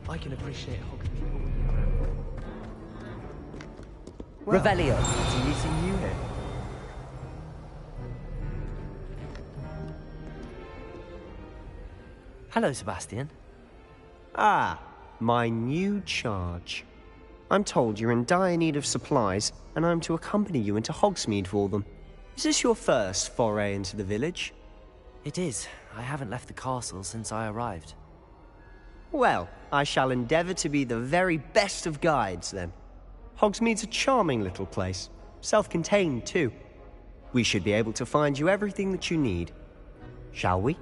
I can appreciate Hogsmeade all year round. Well, Revelio. fancy meeting you here. Hello, Sebastian. Ah, my new charge. I'm told you're in dire need of supplies, and I'm to accompany you into Hogsmeade for them. Is this your first foray into the village? It is. I haven't left the castle since I arrived. Well, I shall endeavour to be the very best of guides, then. Hogsmeade's a charming little place, self-contained too. We should be able to find you everything that you need. Shall we?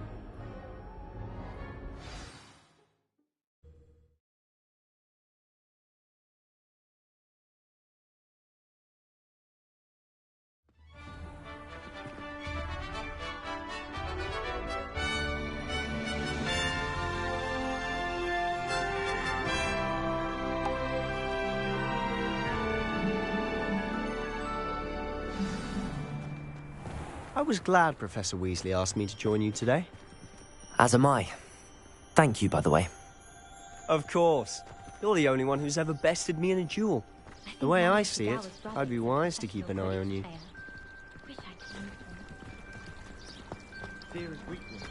I was glad Professor Weasley asked me to join you today. As am I. Thank you, by the way. Of course. You're the only one who's ever bested me in a duel. The way I see it, I'd be wise to keep an eye on you. Fear is weakness.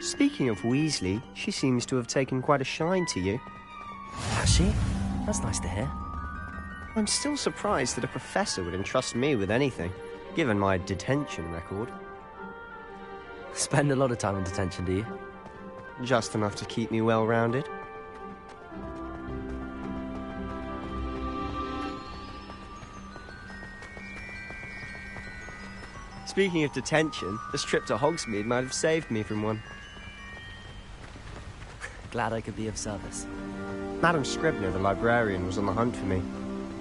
Speaking of Weasley, she seems to have taken quite a shine to you. Has she? That's nice to hear. I'm still surprised that a professor would entrust me with anything, given my detention record. Spend a lot of time in detention, do you? Just enough to keep me well-rounded. Speaking of detention, this trip to Hogsmeade might have saved me from one. Glad I could be of service. Madam Scribner, the librarian, was on the hunt for me,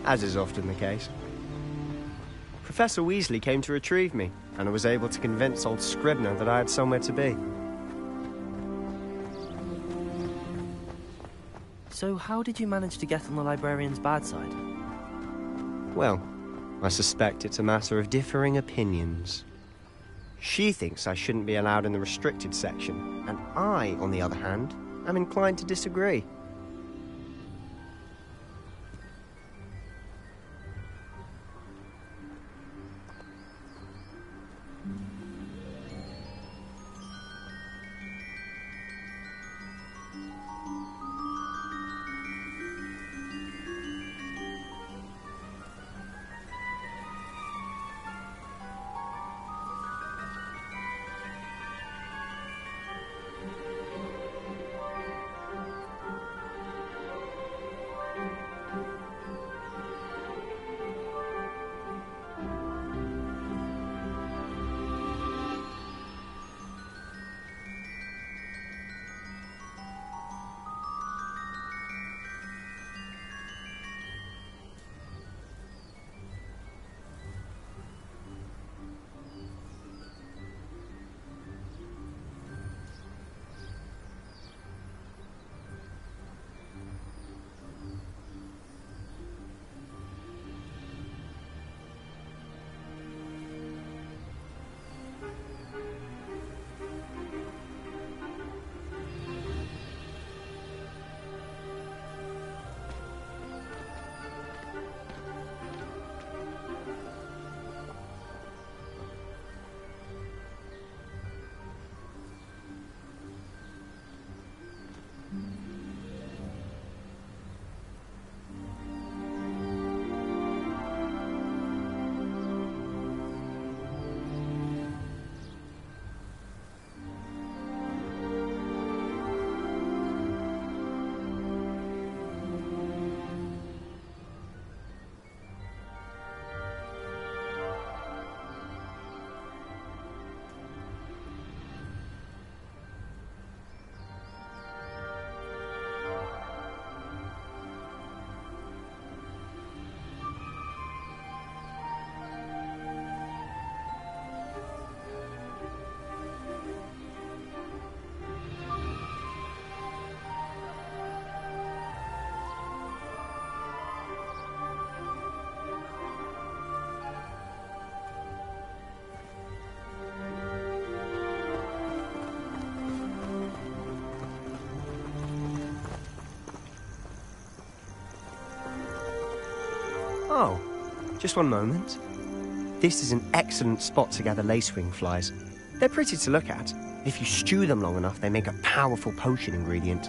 as is often the case. Professor Weasley came to retrieve me, and I was able to convince old Scribner that I had somewhere to be. So how did you manage to get on the librarian's bad side? Well, I suspect it's a matter of differing opinions. She thinks I shouldn't be allowed in the restricted section, and I, on the other hand, am inclined to disagree. Oh, just one moment. This is an excellent spot to gather lacewing flies. They're pretty to look at. If you stew them long enough, they make a powerful potion ingredient.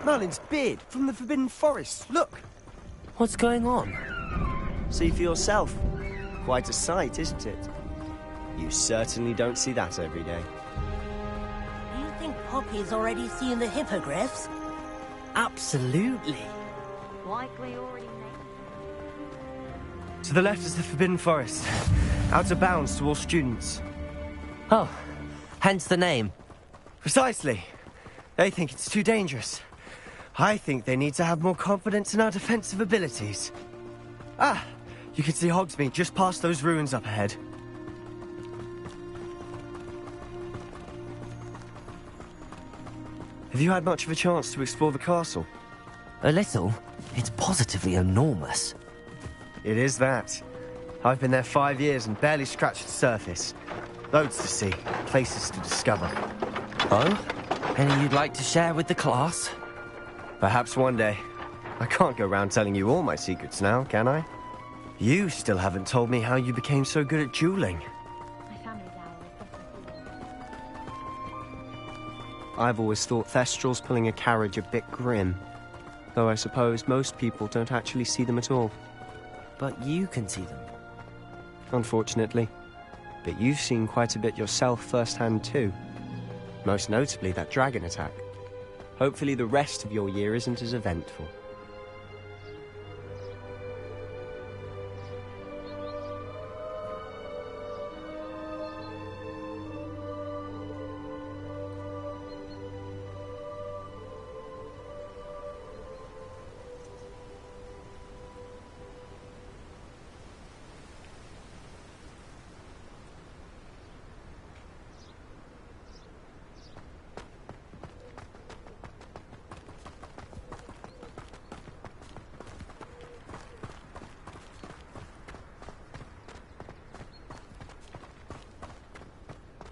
Merlin's beard from the Forbidden Forest. Look! What's going on? See for yourself. Quite a sight, isn't it? You certainly don't see that every day. Do you think Poppy's already seen the hippogriffs? Absolutely. Likely already made. To the left is the Forbidden Forest. Out of bounds to all students. Oh, hence the name. Precisely. They think it's too dangerous. I think they need to have more confidence in our defensive abilities. Ah, you can see Hogsmeade just past those ruins up ahead. Have you had much of a chance to explore the castle? A little. It's positively enormous. It is that. I've been there 5 years and barely scratched the surface. Loads to see, places to discover. Oh? Any you'd like to share with the class? Perhaps one day. I can't go around telling you all my secrets now, can I? You still haven't told me how you became so good at dueling. My family's owl. I've always thought Thestrals pulling a carriage a bit grim. Though I suppose most people don't actually see them at all. But you can see them. Unfortunately. But you've seen quite a bit yourself firsthand too. Most notably that dragon attack. Hopefully the rest of your year isn't as eventful.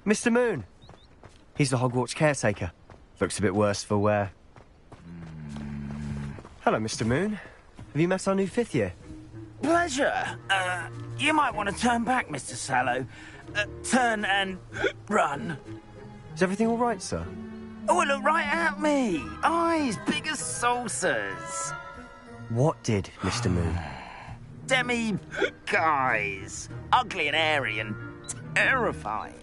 Mr. Moon! He's the Hogwarts caretaker. Looks a bit worse for wear. Hello, Mr. Moon. Have you met our new 5th year? Pleasure. You might want to turn back, Mr. Sallow. Turn and run. Is everything all right, sir? Oh, look right at me. Eyes big as saucers. What did, Mr. Moon? Guys. Ugly and airy and terrifying.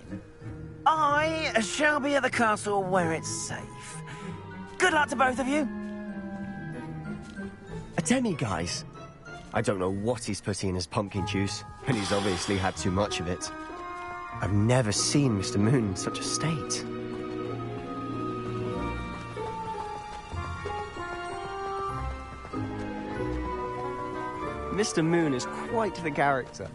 I shall be at the castle where it's safe. Good luck to both of you. A demi-guise? I don't know what he's putting in his pumpkin juice, and he's obviously had too much of it. I've never seen Mr. Moon in such a state. Mr. Moon is quite the character.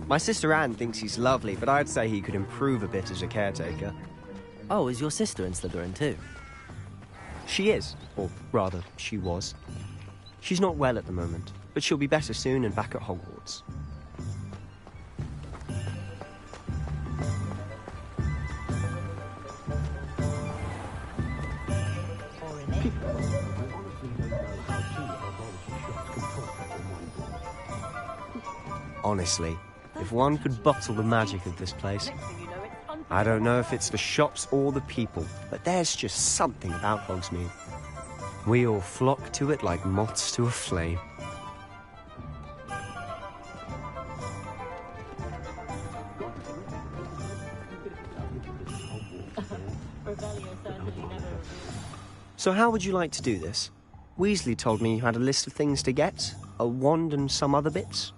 My sister Anne thinks he's lovely, but I'd say he could improve a bit as a caretaker. Oh, is your sister in Slytherin too? She is, or rather, she was. She's not well at the moment, but she'll be better soon and back at Hogwarts. Honestly, if one could bottle the magic of this place, I don't know if it's the shops or the people, but there's just something about Hogsmeade. We all flock to it like moths to a flame. So how would you like to do this? Weasley told me you had a list of things to get, a wand and some other bits.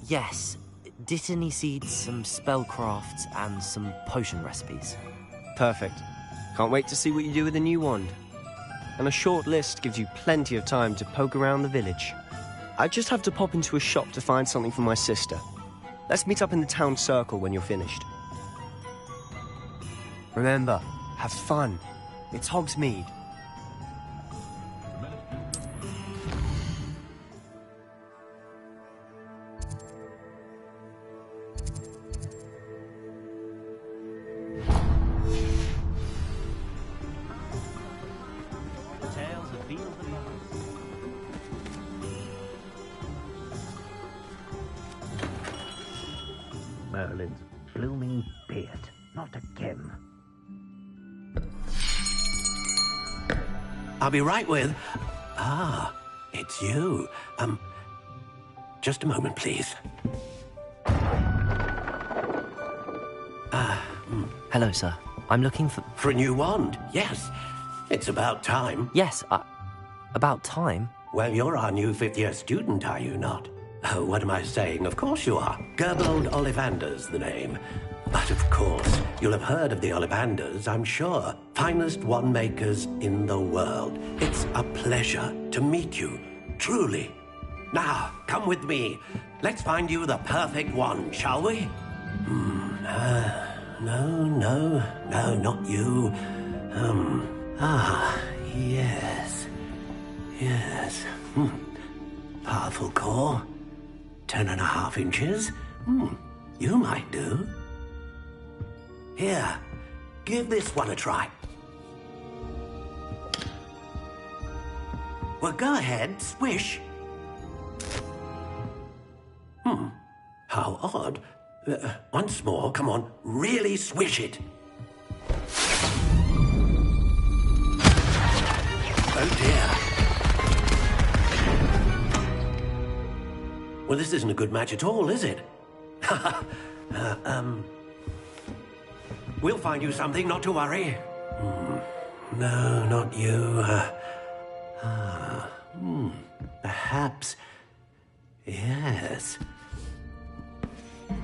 Yes. Dittany seeds, some spellcrafts, and some potion recipes. Perfect. Can't wait to see what you do with the new wand. and a short list gives you plenty of time to poke around the village. I just have to pop into a shop to find something for my sister. Let's meet up in the town circle when you're finished. Remember, have fun. It's Hogsmeade. Merlin's blooming beard. Not again. I'll be right with... Ah, it's you. Just a moment, please. Hello, sir. I'm looking for... For a new wand, yes. It's about time. Yes, about time. Well, you're our new fifth-year student, are you not? Oh, what am I saying? Of course you are. Gerbold Ollivander's the name. But of course, you'll have heard of the Ollivanders, I'm sure. Finest wand makers in the world. It's a pleasure to meet you, truly. Now, come with me. Let's find you the perfect wand, shall we? No, not you. Yes. Powerful core. 10.5 inches. You might do. Here, give this one a try. Well, go ahead, swish. How odd. Once more, come on, really swish it. Oh dear. Well, this isn't a good match at all, is it? We'll find you something, not to worry. No, not you. Perhaps... Yes.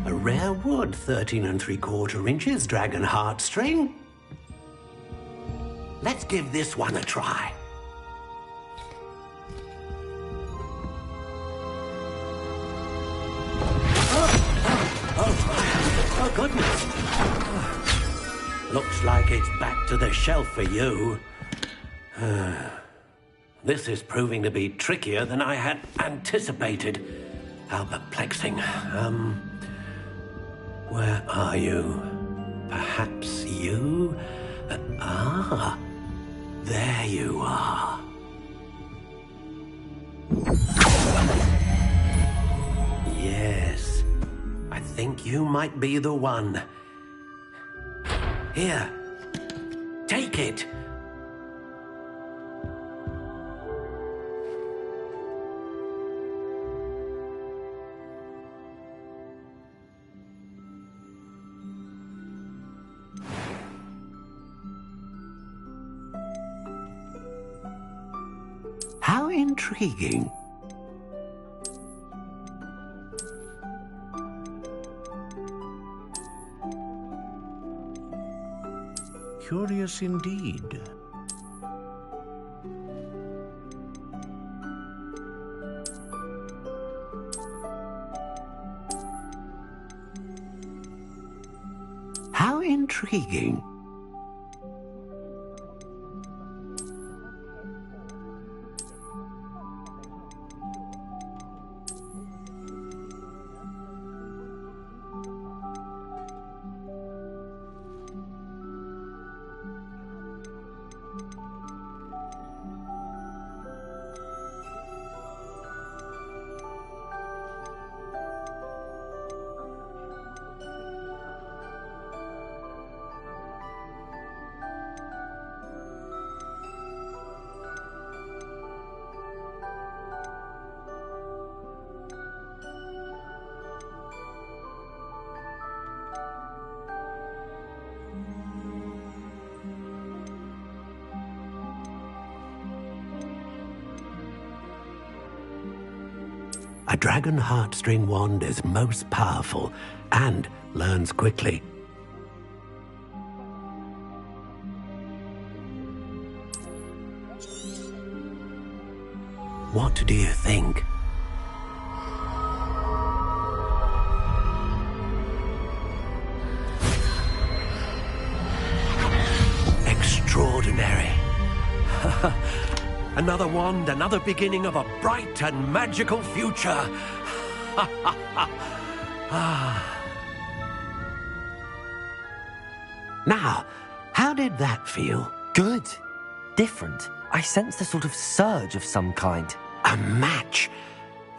A rare wood, 13 3/4 inches, dragon heartstring. Let's give this one a try. Oh, goodness. Looks like it's back to the shelf for you. This is proving to be trickier than I had anticipated. How perplexing. Where are you? Perhaps you? There you are. Yes, I think you might be the one. Here, take it. How intriguing. Curious indeed. How intriguing. A dragon heartstring wand is most powerful and learns quickly. What do you think? Extraordinary. Another wand, another beginning of a bright and magical future. Now, how did that feel? Good. Different. I sensed a sort of surge of some kind. A match.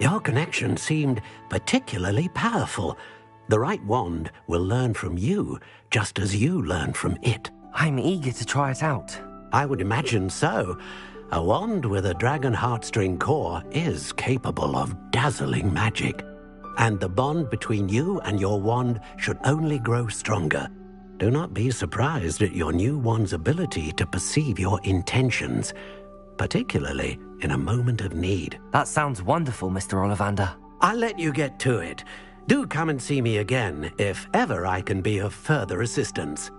Your connection seemed particularly powerful. The right wand will learn from you, just as you learn from it. I'm eager to try it out. I would imagine so. A wand with a dragon heartstring core is capable of dazzling magic. And the bond between you and your wand should only grow stronger. Do not be surprised at your new wand's ability to perceive your intentions, particularly in a moment of need. That sounds wonderful, Mr. Ollivander. I'll let you get to it. Do come and see me again if ever I can be of further assistance.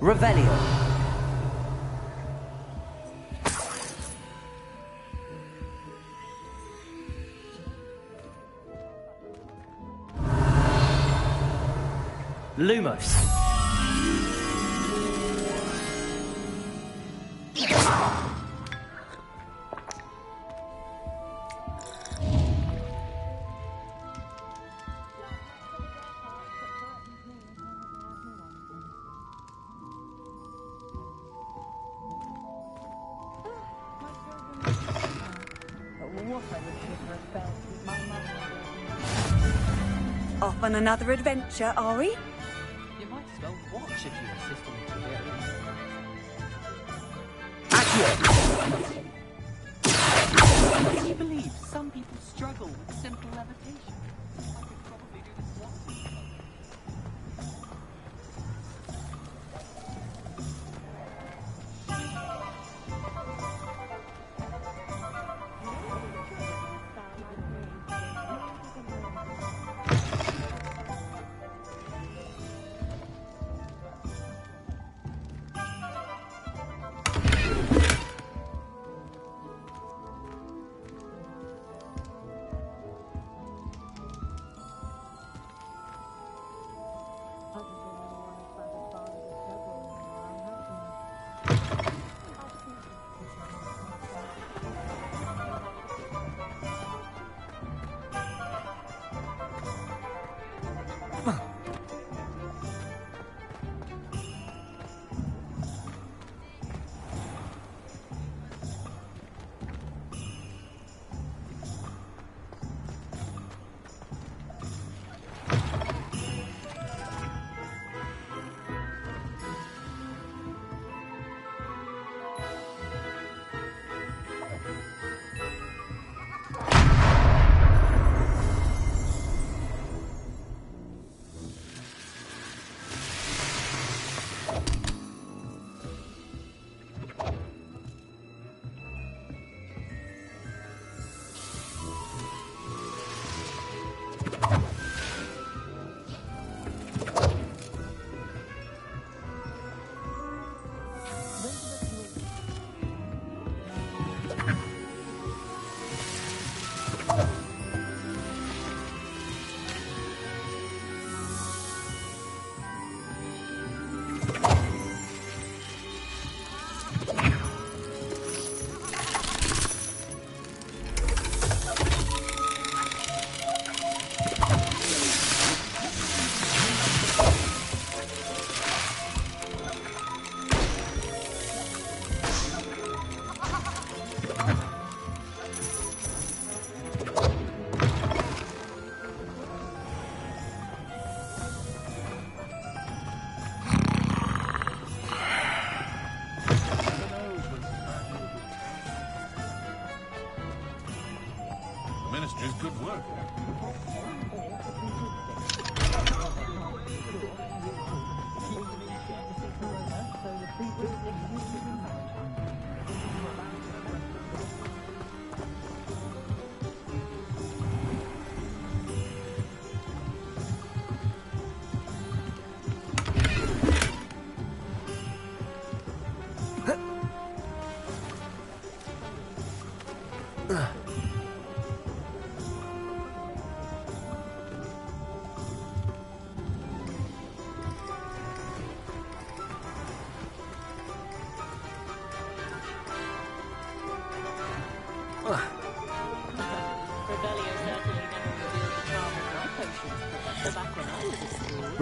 Revelio. Lumos. Off on another adventure, are we? You might as well watch if you insist on it. Can you believe some people struggle with simple levitation? I could probably do this once.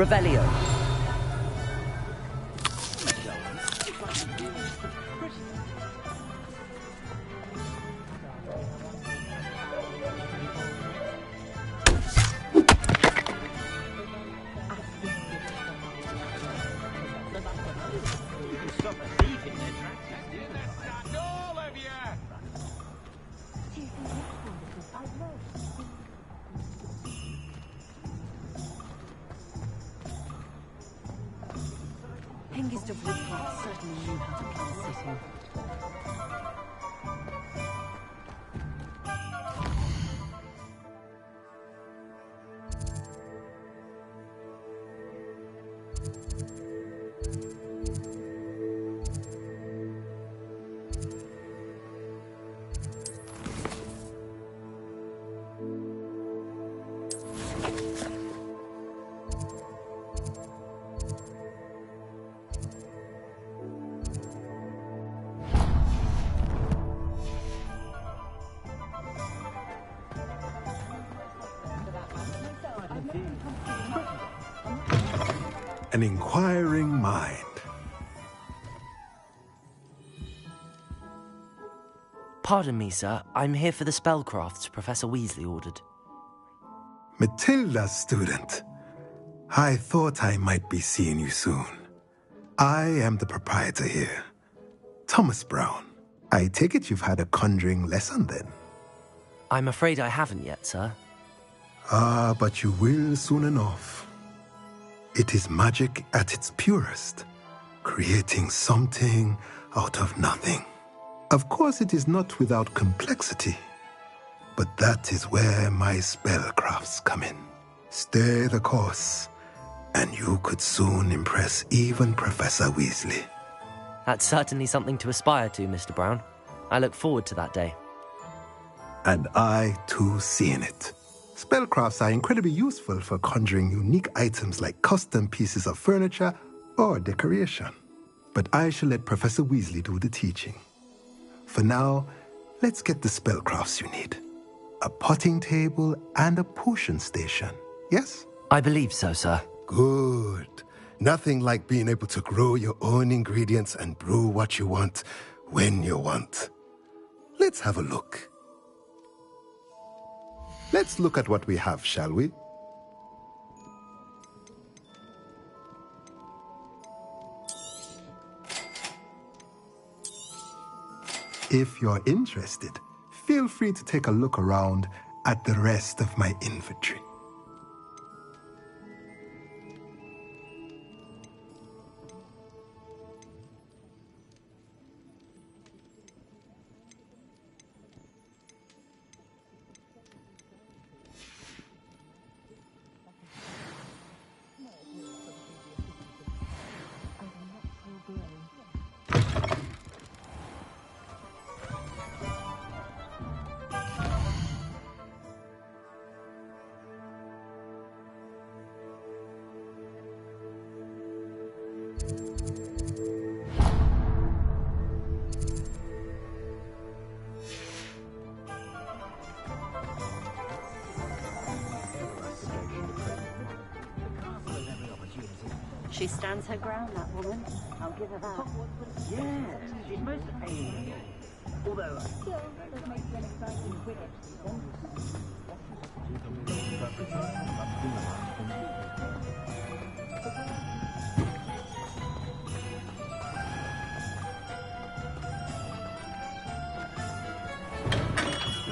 Revelio. Hengist of Woodcroft certainly knew how to play sitting. An inquiring mind. Pardon me, sir. I'm here for the spellcrafts Professor Weasley ordered. Matilda, student. I thought I might be seeing you soon. I am the proprietor here, Thomas Brown. I take it you've had a conjuring lesson then? I'm afraid I haven't yet, sir. Ah, but you will soon enough. It is magic at its purest, creating something out of nothing. Of course, it is not without complexity, but that is where my spellcrafts come in. Stay the course, and you could soon impress even Professor Weasley. That's certainly something to aspire to, Mr. Brown. I look forward to that day. And I, too, seeing it. Spellcrafts are incredibly useful for conjuring unique items like custom pieces of furniture or decoration. But I shall let Professor Weasley do the teaching. For now, let's get the spellcrafts you need. A potting table and a potion station, yes? I believe so, sir. Good. Nothing like being able to grow your own ingredients and brew what you want when you want. Let's have a look. Let's look at what we have, shall we? If you're interested, feel free to take a look around at the rest of my inventory. She stands her ground, that woman. I'll give her that. Yes, she's most amiable. Although,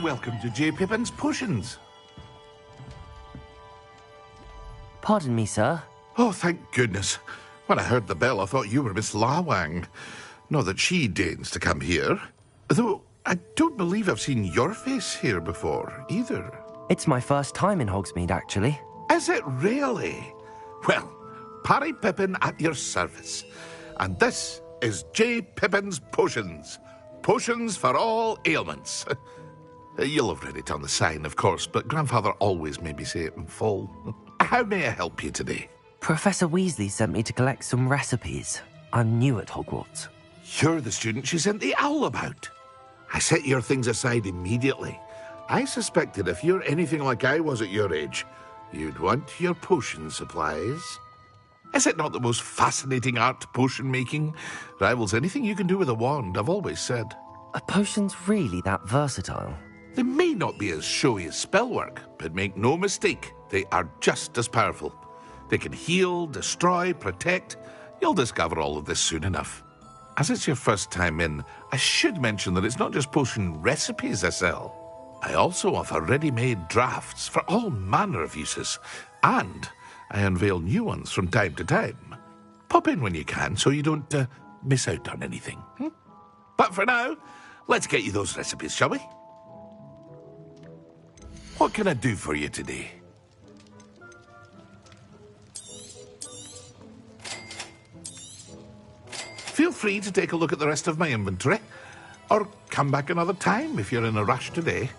Welcome to J. Pippin's Potions. Pardon me, sir. Oh, thank goodness. When I heard the bell, I thought you were Miss Lawang. Not that she deigns to come here. Though, I don't believe I've seen your face here before, either. It's my first time in Hogsmeade, actually. Is it really? Well, Parry Pippin at your service. And this is J. Pippin's Potions. Potions for all ailments. You'll have read it on the sign, of course, but Grandfather always made me say it in full. How may I help you today? Professor Weasley sent me to collect some recipes. I'm new at Hogwarts. You're the student she sent the owl about. I set your things aside immediately. I suspected if you're anything like I was at your age, you'd want your potion supplies. Is it not the most fascinating art, potion making? Rivals anything you can do with a wand, I've always said. Are potions really that versatile? They may not be as showy as spellwork, but make no mistake, they are just as powerful. They can heal, destroy, protect. You'll discover all of this soon enough. As it's your first time in, I should mention that it's not just potion recipes I sell. I also offer ready-made drafts for all manner of uses, and I unveil new ones from time to time. Pop in when you can so you don't miss out on anything. But for now, let's get you those recipes, shall we? What can I do for you today? Feel free to take a look at the rest of my inventory, or come back another time if you're in a rush today.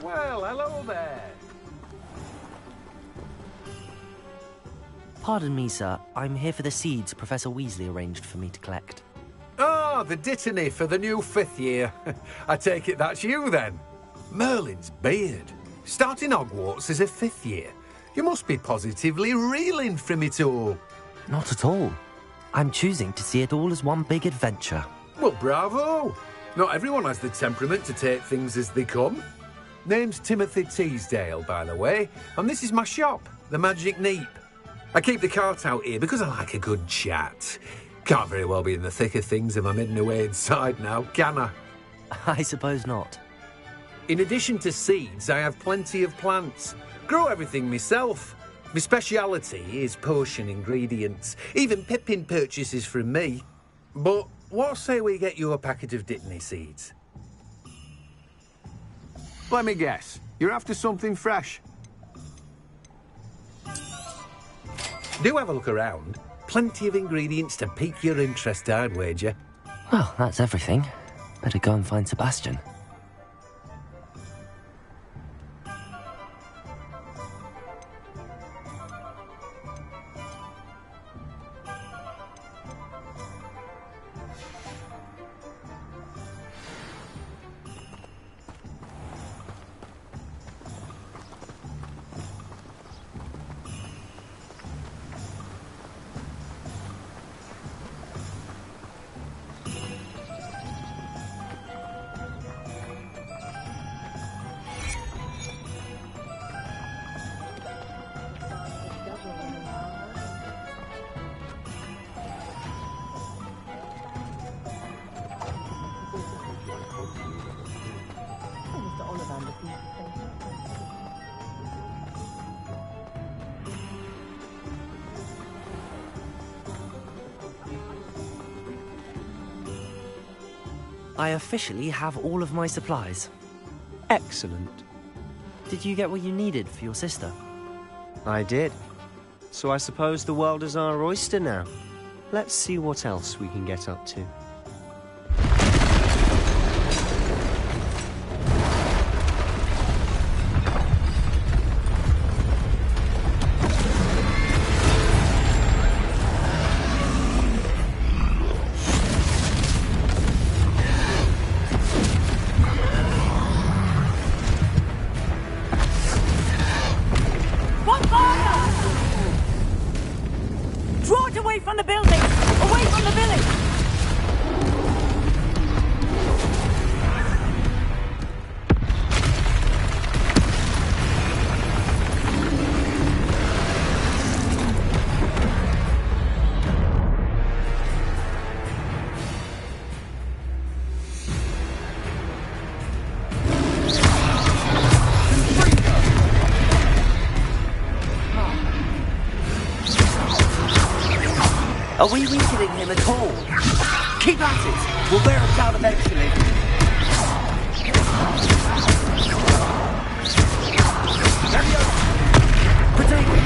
Well, hello there. Pardon me, sir. I'm here for the seeds Professor Weasley arranged for me to collect. Ah, the Dittany for the new 5th year. I take it that's you, then. Merlin's beard. Starting Hogwarts as a 5th year. You must be positively reeling from it all. Not at all. I'm choosing to see it all as one big adventure. Well, bravo. Not everyone has the temperament to take things as they come. Name's Timothy Teasdale, by the way, and this is my shop, the Magic Neep. I keep the cart out here because I like a good chat. Can't very well be in the thick of things if I'm hidden away inside now, can I? I suppose not. In addition to seeds, I have plenty of plants. Grow everything myself. My speciality is potion ingredients. Even Pippin purchases from me. But what say we get you a packet of Dittany seeds? Let me guess. You're after something fresh. Do have a look around. Plenty of ingredients to pique your interest, I'd wager. Well, that's everything. Better go and find Sebastian. I officially have all of my supplies. Excellent. Did you get what you needed for your sister? I did. So I suppose the world is our oyster now. Let's see what else we can get up to. Away from the building! Away from the village! Are we weakening him at all? Keep at it! We'll wear him down eventually. Protect him!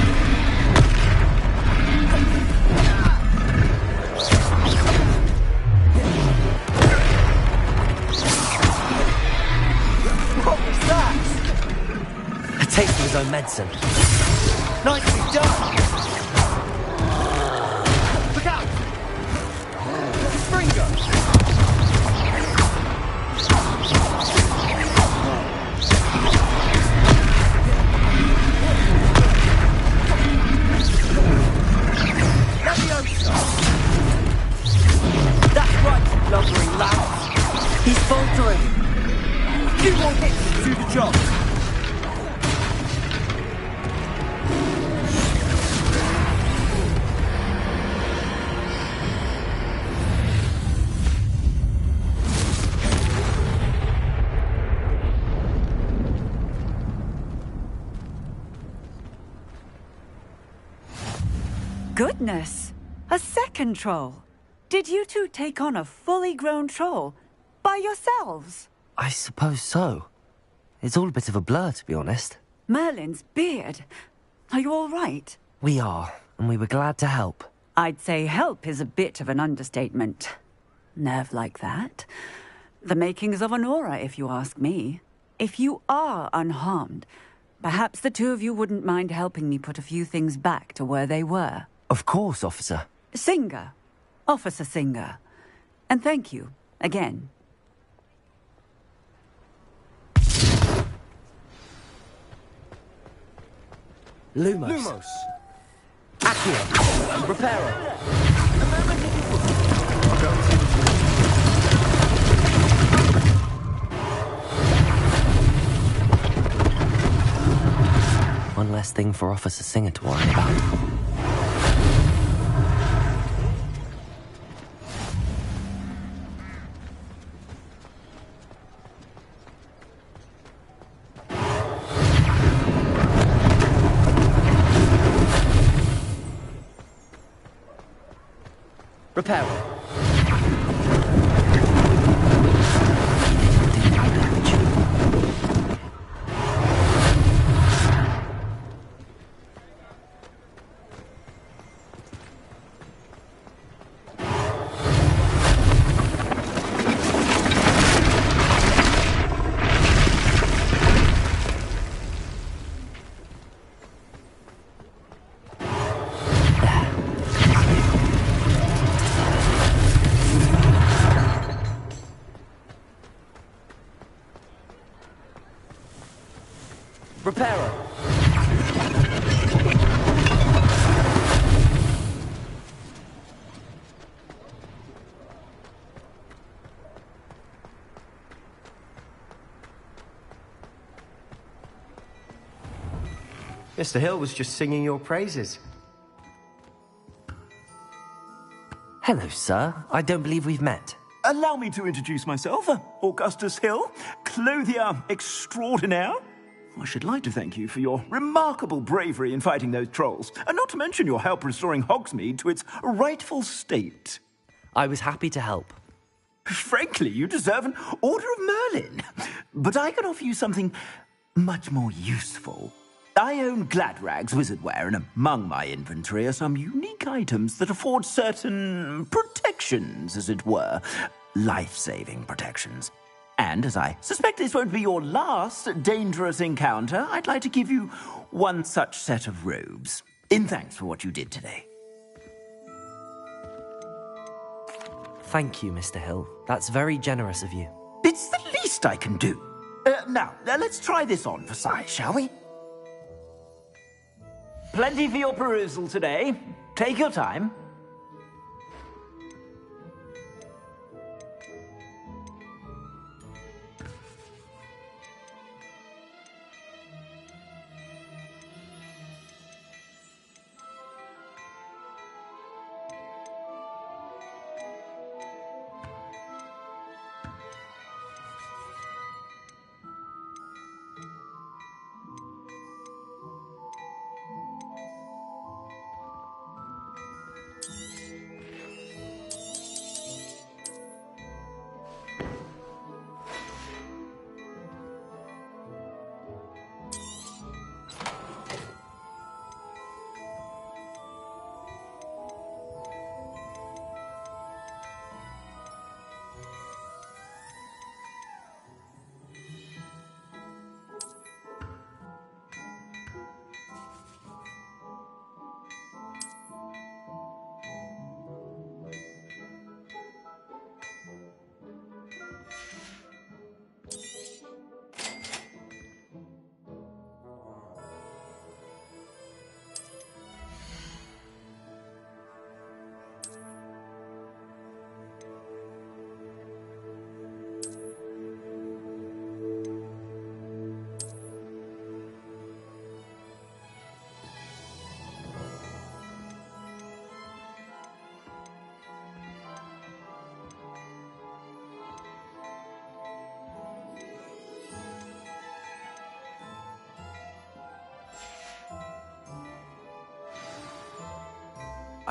What was that? A taste of his own medicine. Nicely done! He's faltering. Few more hits to do the job. Goodness! A second troll. Did you two take on a fully grown troll? By yourselves? I suppose so. It's all a bit of a blur, to be honest. Merlin's beard. Are you all right? We are, and we were glad to help. I'd say help is a bit of an understatement. Nerve like that. The makings of an aura, if you ask me. If you are unharmed, perhaps the two of you wouldn't mind helping me put a few things back to where they were. Of course, officer. Singer. Officer Singer. And thank you, again. Lumos. Accio. Reparo. One less thing for Officer Singer to worry about. Repair it. Reparo. Mr. Hill was just singing your praises. Hello, sir. I don't believe we've met. Allow me to introduce myself, Augustus Hill, clothier extraordinaire. I should like to thank you for your remarkable bravery in fighting those trolls, and not to mention your help restoring Hogsmeade to its rightful state. I was happy to help. Frankly, you deserve an Order of Merlin. But I can offer you something much more useful. I own Gladrag's wizardware, and among my inventory are some unique items that afford certain protections, as it were. Life-saving protections. And as I suspect this won't be your last dangerous encounter, I'd like to give you one such set of robes, in thanks for what you did today. Thank you, Mr. Hill. That's very generous of you. It's the least I can do. Now, let's try this on for size, shall we? Plenty for your perusal today. Take your time.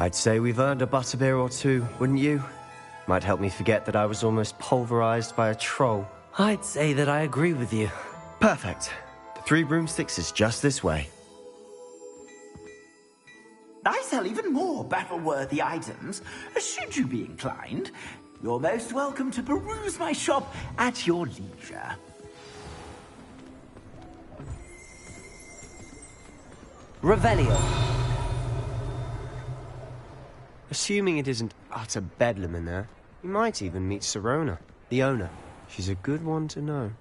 I'd say we've earned a butterbeer or two, wouldn't you? Might help me forget that I was almost pulverized by a troll. I'd say that I agree with you. Perfect. The Three Broomsticks is just this way. I sell even more battle-worthy items. Should you be inclined, you're most welcome to peruse my shop at your leisure. Revelio. Assuming it isn't utter bedlam in there, you might even meet Sirona, the owner. She's a good one to know.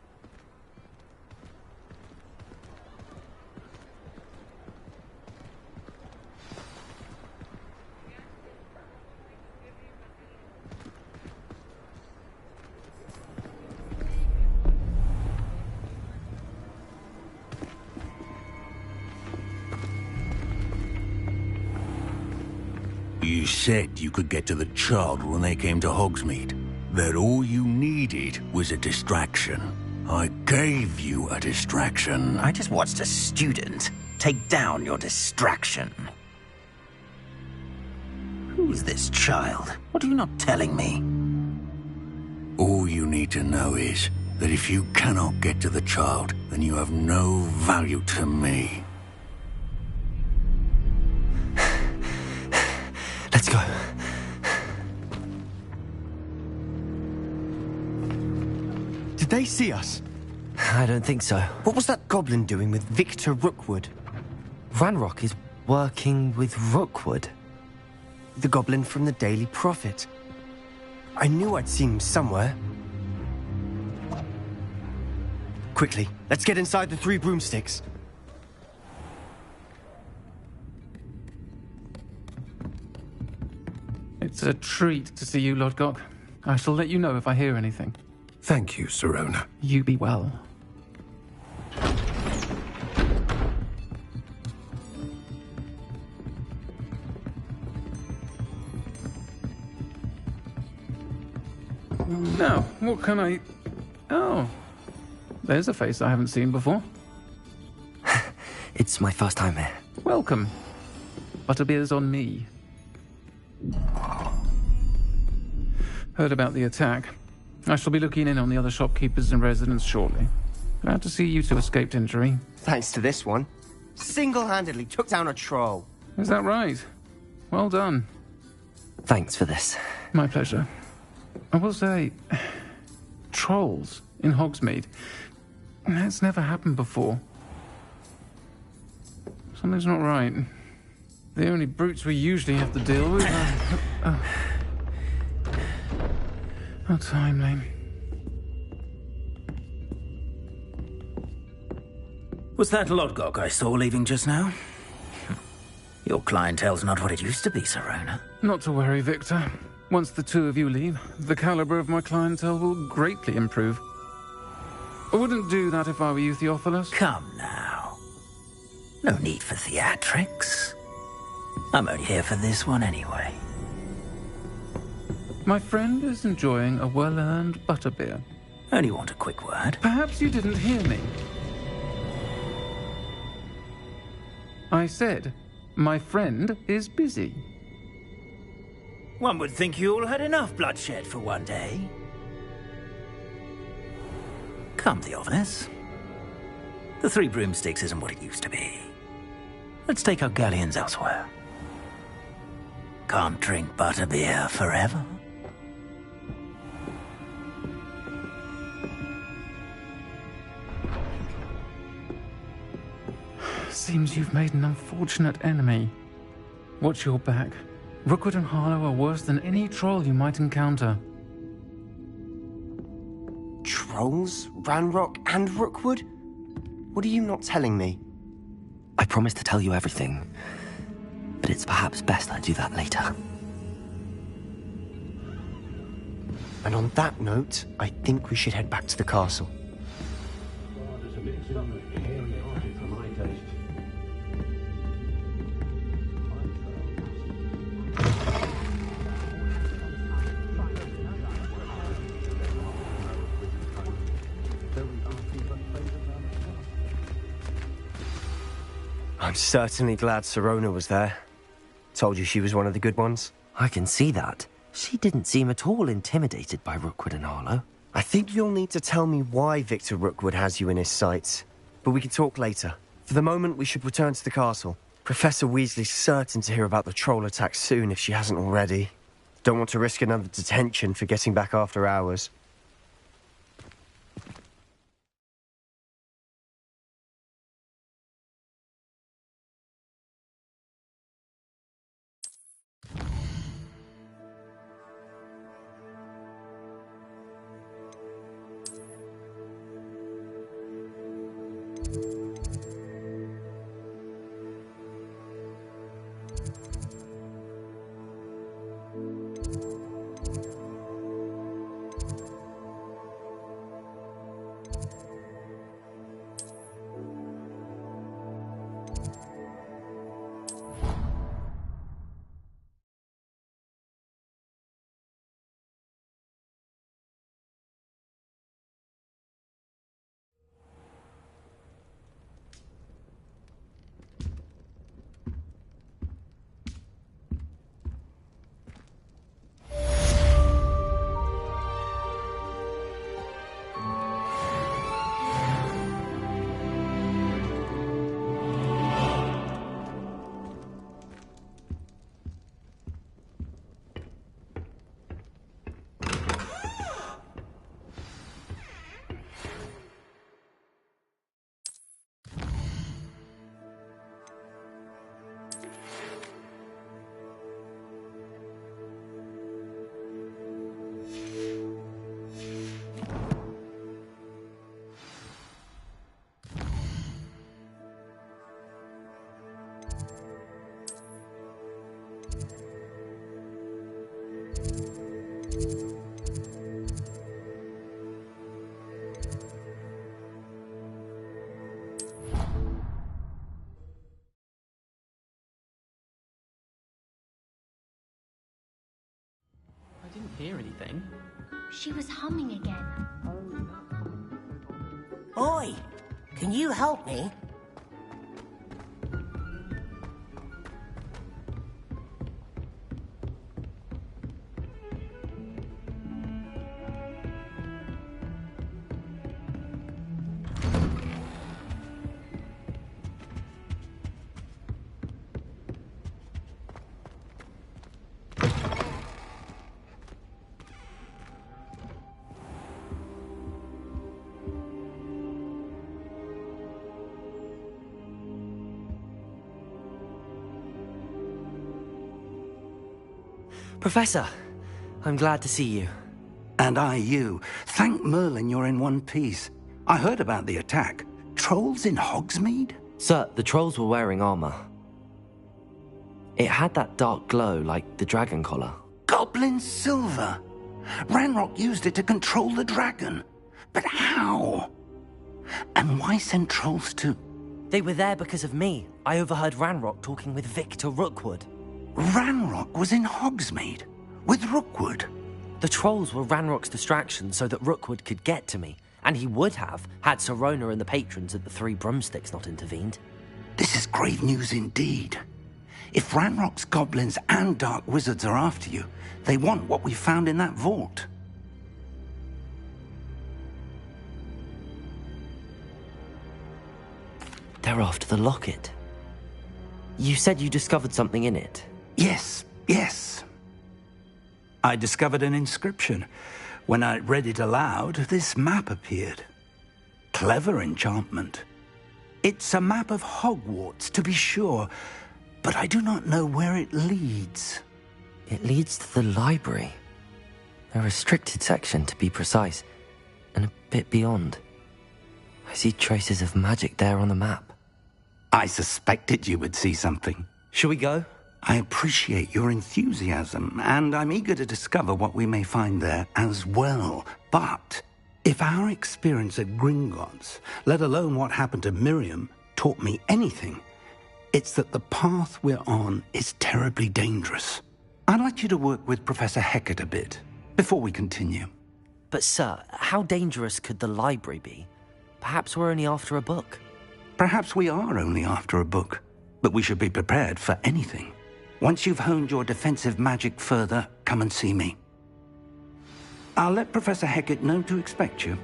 You said you could get to the child when they came to Hogsmeade. That all you needed was a distraction. I gave you a distraction. I just watched a student take down your distraction. Who's this child? What are you not telling me? All you need to know is that if you cannot get to the child, then you have no value to me. Let's go. Did they see us? I don't think so. What was that goblin doing with Victor Rookwood? Ranrock is working with Rookwood. The goblin from the Daily Prophet. I knew I'd seen him somewhere. Quickly, let's get inside the Three Broomsticks. It's a treat to see you, Lodgok. I shall let you know if I hear anything. Thank you, Sirona. You be well. Now, what can I... Oh, there's a face I haven't seen before. It's my first time here. Welcome. Butterbeer's on me. Heard about the attack. I shall be looking in on the other shopkeepers and residents shortly. Glad to see you two escaped injury. Thanks to this one. Single-handedly took down a troll. Is that right? Well done. Thanks for this. My pleasure. I will say, trolls in Hogsmeade. That's never happened before. Something's not right. The only brutes we usually have to deal with are... How timely. Was that Lodgok I saw leaving just now? Your clientele's not what it used to be, Sirona. Not to worry, Victor. Once the two of you leave, the caliber of my clientele will greatly improve. I wouldn't do that if I were you, Theophilus. Come now. No need for theatrics. I'm only here for this one anyway. My friend is enjoying a well-earned butterbeer. Only want a quick word. Perhaps you didn't hear me. I said, my friend is busy. One would think you all had enough bloodshed for one day. Come, Theophilus. The Three Broomsticks isn't what it used to be. Let's take our galleons elsewhere. Can't drink butterbeer forever. Seems you've made an unfortunate enemy. Watch your back. Rookwood and Harlow are worse than any troll you might encounter. Trolls? Ranrock and Rookwood? What are you not telling me? I promised to tell you everything, but it's perhaps best I do that later. And on that note, I think we should head back to the castle. I'm certainly glad Sirona was there. Told you she was one of the good ones. I can see that. She didn't seem at all intimidated by Rookwood and Harlow. I think you'll need to tell me why Victor Rookwood has you in his sights. But we can talk later. For the moment, we should return to the castle. Professor Weasley's certain to hear about the troll attack soon if she hasn't already. Don't want to risk another detention for getting back after hours. I didn't hear anything. She was humming again. Oi! Can you help me? Professor, I'm glad to see you. And I you. Thank Merlin you're in one piece. I heard about the attack. Trolls in Hogsmeade? Sir, the trolls were wearing armor. It had that dark glow like the dragon collar. Goblin silver! Ranrock used it to control the dragon. But how? And why send trolls to... They were there because of me. I overheard Ranrock talking with Victor Rookwood. Ranrock was in Hogsmeade? With Rookwood? The trolls were Ranrock's distraction so that Rookwood could get to me. And he would have, had Sirona and the patrons at the Three Broomsticks not intervened. This is grave news indeed. If Ranrock's goblins and dark wizards are after you, they want what we found in that vault. They're after the locket. You said you discovered something in it. Yes, yes. I discovered an inscription. When I read it aloud, this map appeared. Clever enchantment. It's a map of Hogwarts, to be sure, but I do not know where it leads. It leads to the library. A restricted section, to be precise, and a bit beyond. I see traces of magic there on the map. I suspected you would see something. Shall we go? I appreciate your enthusiasm, and I'm eager to discover what we may find there as well. But if our experience at Gringotts, let alone what happened to Miriam, taught me anything, it's that the path we're on is terribly dangerous. I'd like you to work with Professor Hecat a bit before we continue. But sir, how dangerous could the library be? Perhaps we're only after a book. Perhaps we are only after a book, but we should be prepared for anything. Once you've honed your defensive magic further, come and see me. I'll let Professor Hecat know to expect you.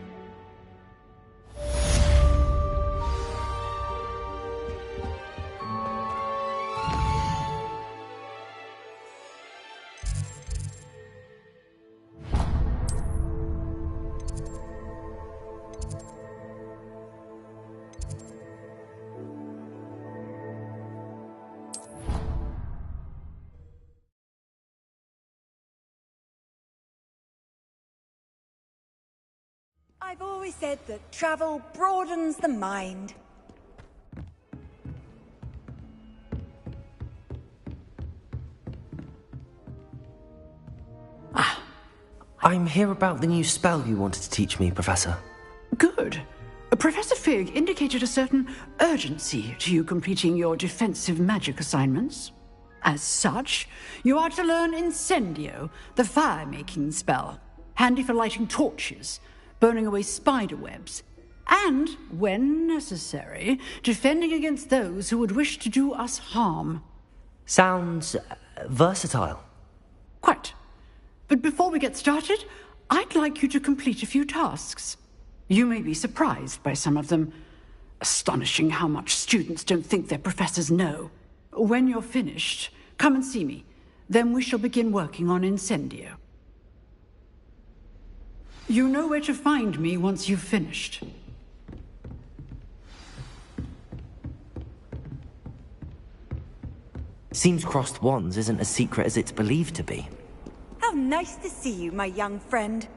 I've always said that travel broadens the mind. I'm here about the new spell you wanted to teach me, Professor. Good. Professor Fig indicated a certain urgency to you completing your defensive magic assignments. As such, you are to learn Incendio, the fire-making spell, handy for lighting torches, burning away spider webs, and, when necessary, defending against those who would wish to do us harm. Sounds versatile. Quite. But before we get started, I'd like you to complete a few tasks. You may be surprised by some of them. Astonishing how much students don't think their professors know. When you're finished, come and see me. Then we shall begin working on Incendio. You know where to find me once you've finished. Seems crossed wands isn't as secret as it's believed to be. How nice to see you, my young friend.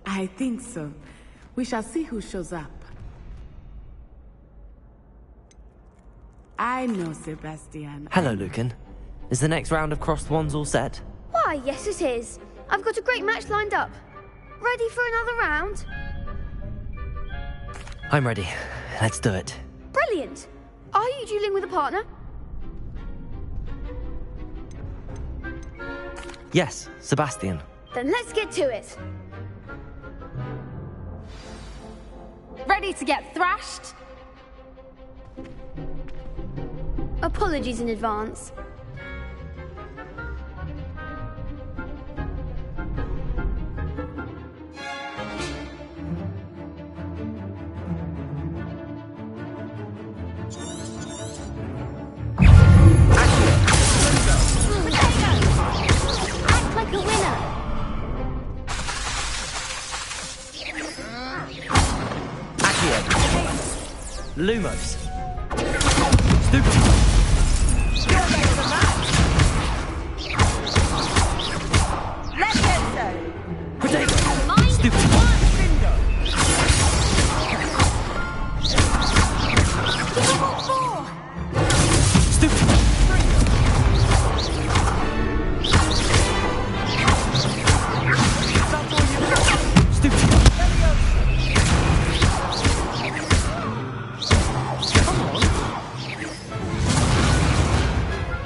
I think so. We shall see who shows up. I know, Sebastian. Hello, Lucan. Is the next round of crossed wands all set? Why, yes it is. I've got a great match lined up. Ready for another round? I'm ready. Let's do it. Brilliant. Are you dueling with a partner? Yes, Sebastian. Then let's get to it. Ready to get thrashed? Apologies in advance. Act like a winner! Lumos. Stupid. Let's get so. Potato. Stupid. Stupid.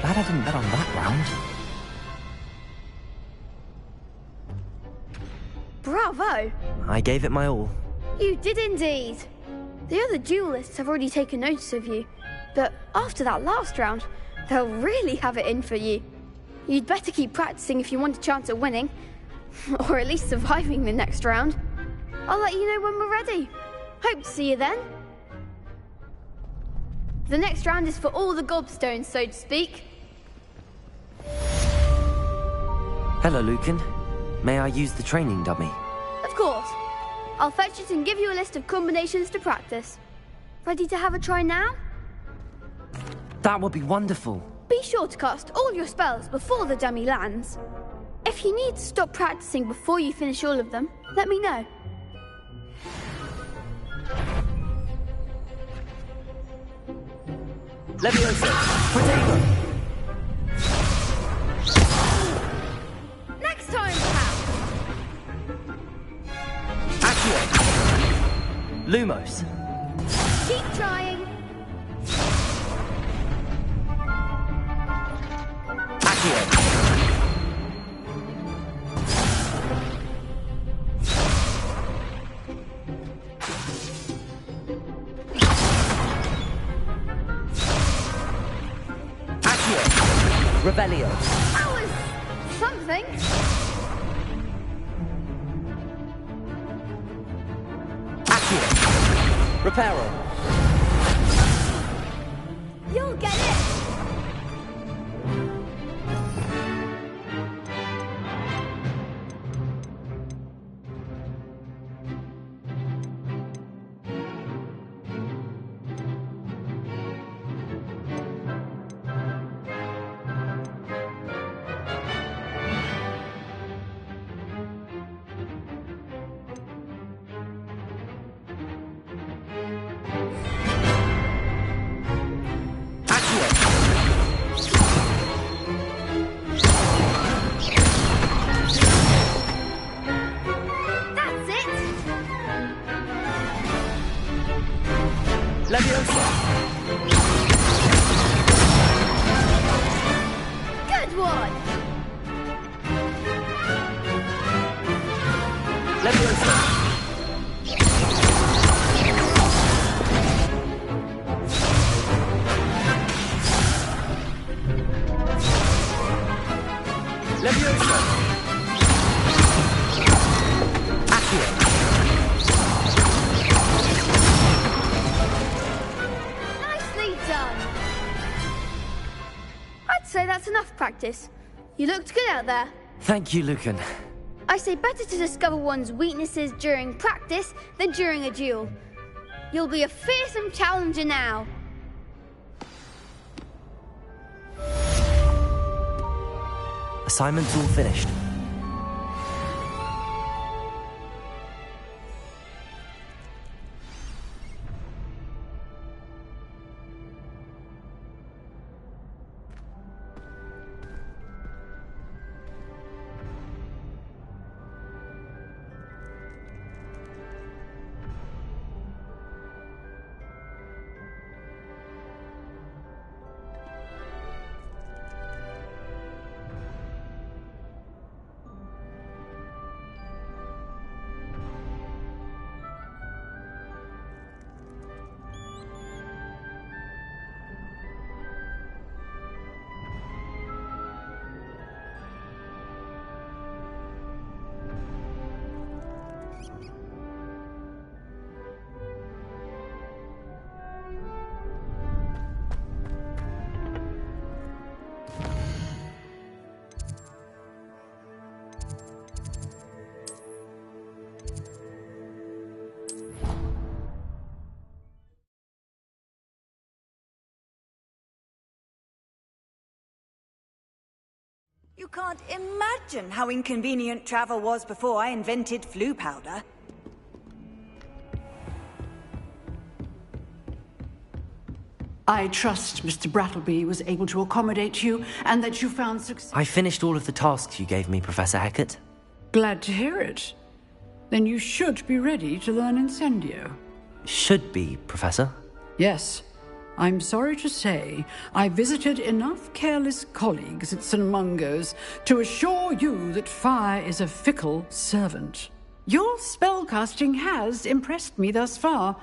Glad I didn't bet on that round. Bravo! I gave it my all. You did indeed. The other duelists have already taken notice of you, but after that last round, they'll really have it in for you. You'd better keep practicing if you want a chance at winning. Or at least surviving the next round. I'll let you know when we're ready. Hope to see you then. The next round is for all the gobstones, so to speak. Hello, Lucan. May I use the training dummy? Of course. I'll fetch it and give you a list of combinations to practice. Ready to have a try now? That would be wonderful. Be sure to cast all your spells before the dummy lands. If you need to stop practicing before you finish all of them, let me know. Leviosa! Protego! Next time, pal! Accio! Lumos! Keep trying! Accio! Revelio. That was something. Accio. Reparo. You'll get it. Good one! Leviosa! Leviosa! Accio! Nicely done! I'd say that's enough practice. You looked good out there. Thank you, Lucan. I say better to discover one's weaknesses during practice than during a duel. You'll be a fearsome challenger now. Assignment's all finished. You can't imagine how inconvenient travel was before I invented flu powder. I trust Mr. Brattleby was able to accommodate you and that you found success. I finished all of the tasks you gave me, Professor Hecat. Glad to hear it. Then you should be ready to learn Incendio. Should be, Professor. Yes. I'm sorry to say, I visited enough careless colleagues at St. Mungo's to assure you that fire is a fickle servant. Your spellcasting has impressed me thus far,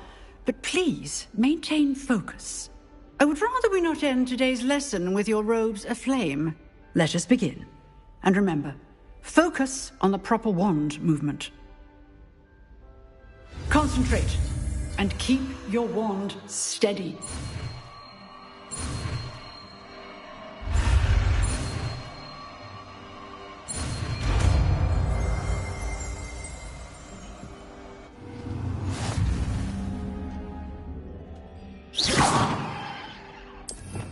but please maintain focus. I would rather we not end today's lesson with your robes aflame. Let us begin. And remember, focus on the proper wand movement. Concentrate, and keep your wand steady.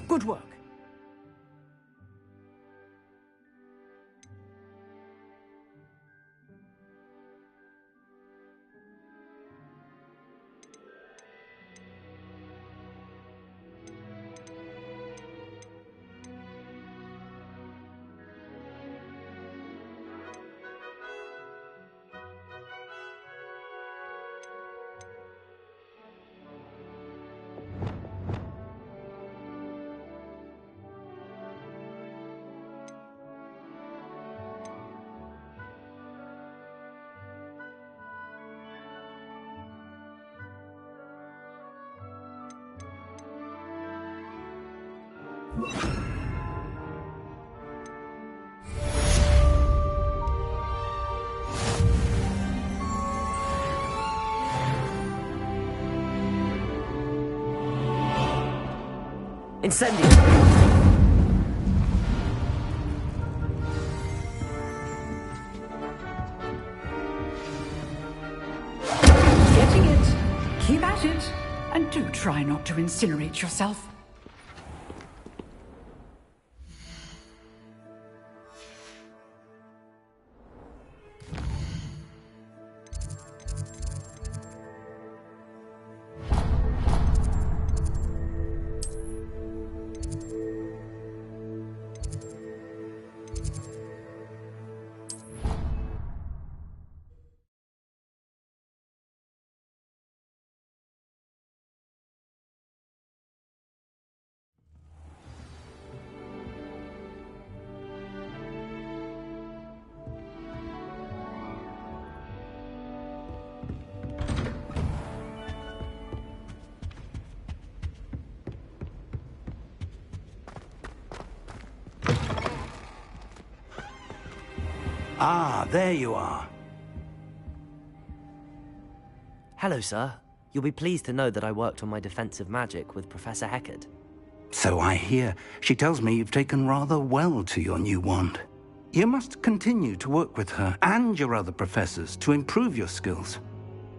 Good work. Incendio! Getting it. Keep at it. And do try not to incinerate yourself. Ah, there you are. Hello, sir. You'll be pleased to know that I worked on my defensive magic with Professor Heckard. So I hear. She tells me you've taken rather well to your new wand. You must continue to work with her and your other professors to improve your skills.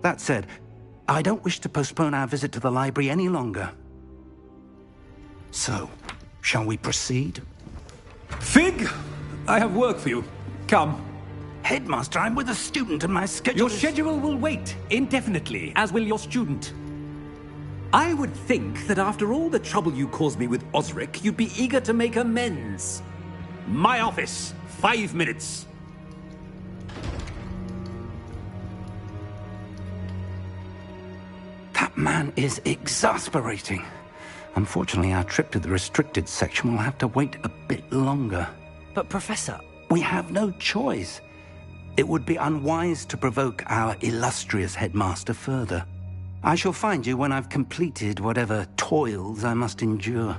That said, I don't wish to postpone our visit to the library any longer. So, shall we proceed? Fig! I have work for you. Come. Headmaster, I'm with a student and my schedule Your schedule will wait indefinitely, as will your student. I would think that after all the trouble you caused me with Osric, you'd be eager to make amends. My office. 5 minutes. That man is exasperating. Unfortunately, our trip to the restricted section will have to wait a bit longer. But, Professor... We have no choice. It would be unwise to provoke our illustrious headmaster further. I shall find you when I've completed whatever toils I must endure.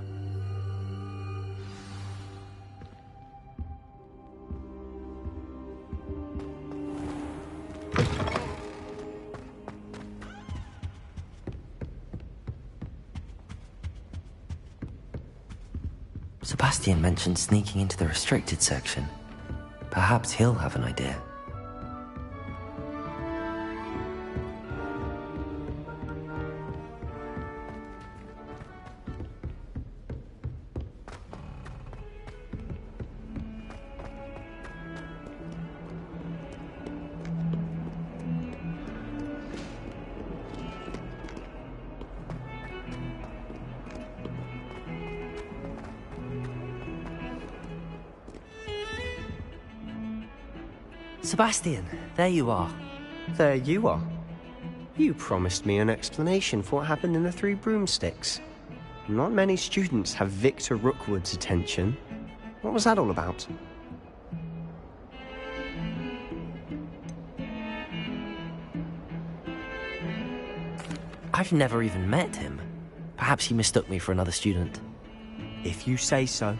Sebastian mentioned sneaking into the restricted section. Perhaps he'll have an idea. Sebastian, there you are. There you are. You promised me an explanation for what happened in the Three Broomsticks. Not many students have Victor Rookwood's attention. What was that all about? I've never even met him. Perhaps he mistook me for another student. If you say so.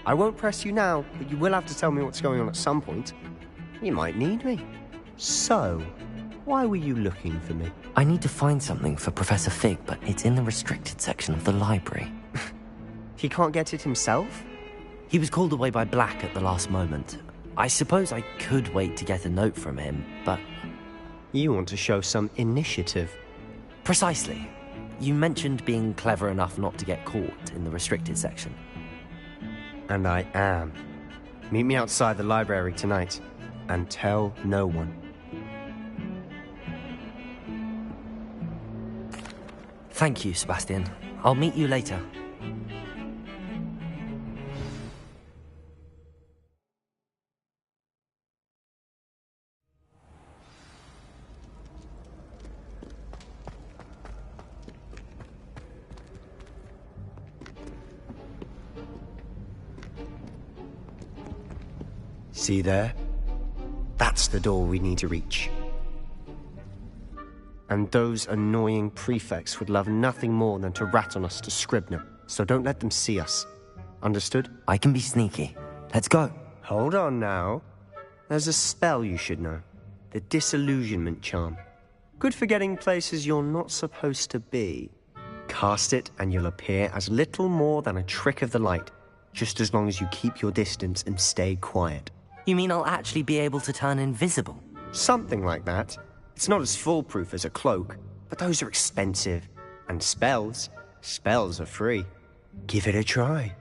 I won't press you now, but you will have to tell me what's going on at some point. You might need me. So, why were you looking for me? I need to find something for Professor Fig, but it's in the restricted section of the library. He can't get it himself? He was called away by Black at the last moment. I suppose I could wait to get a note from him, but... You want to show some initiative. Precisely. You mentioned being clever enough not to get caught in the restricted section. And I am. Meet me outside the library tonight, and tell no one. Thank you, Sebastian. I'll meet you later. See there? That's the door we need to reach. And those annoying prefects would love nothing more than to rat on us to Scribner, so don't let them see us. Understood? I can be sneaky. Let's go. Hold on now. There's a spell you should know. The Disillusionment Charm. Good for getting places you're not supposed to be. Cast it and you'll appear as little more than a trick of the light, just as long as you keep your distance and stay quiet. You mean I'll actually be able to turn invisible? Something like that. It's not as foolproof as a cloak, but those are expensive. And spells are free. Give it a try.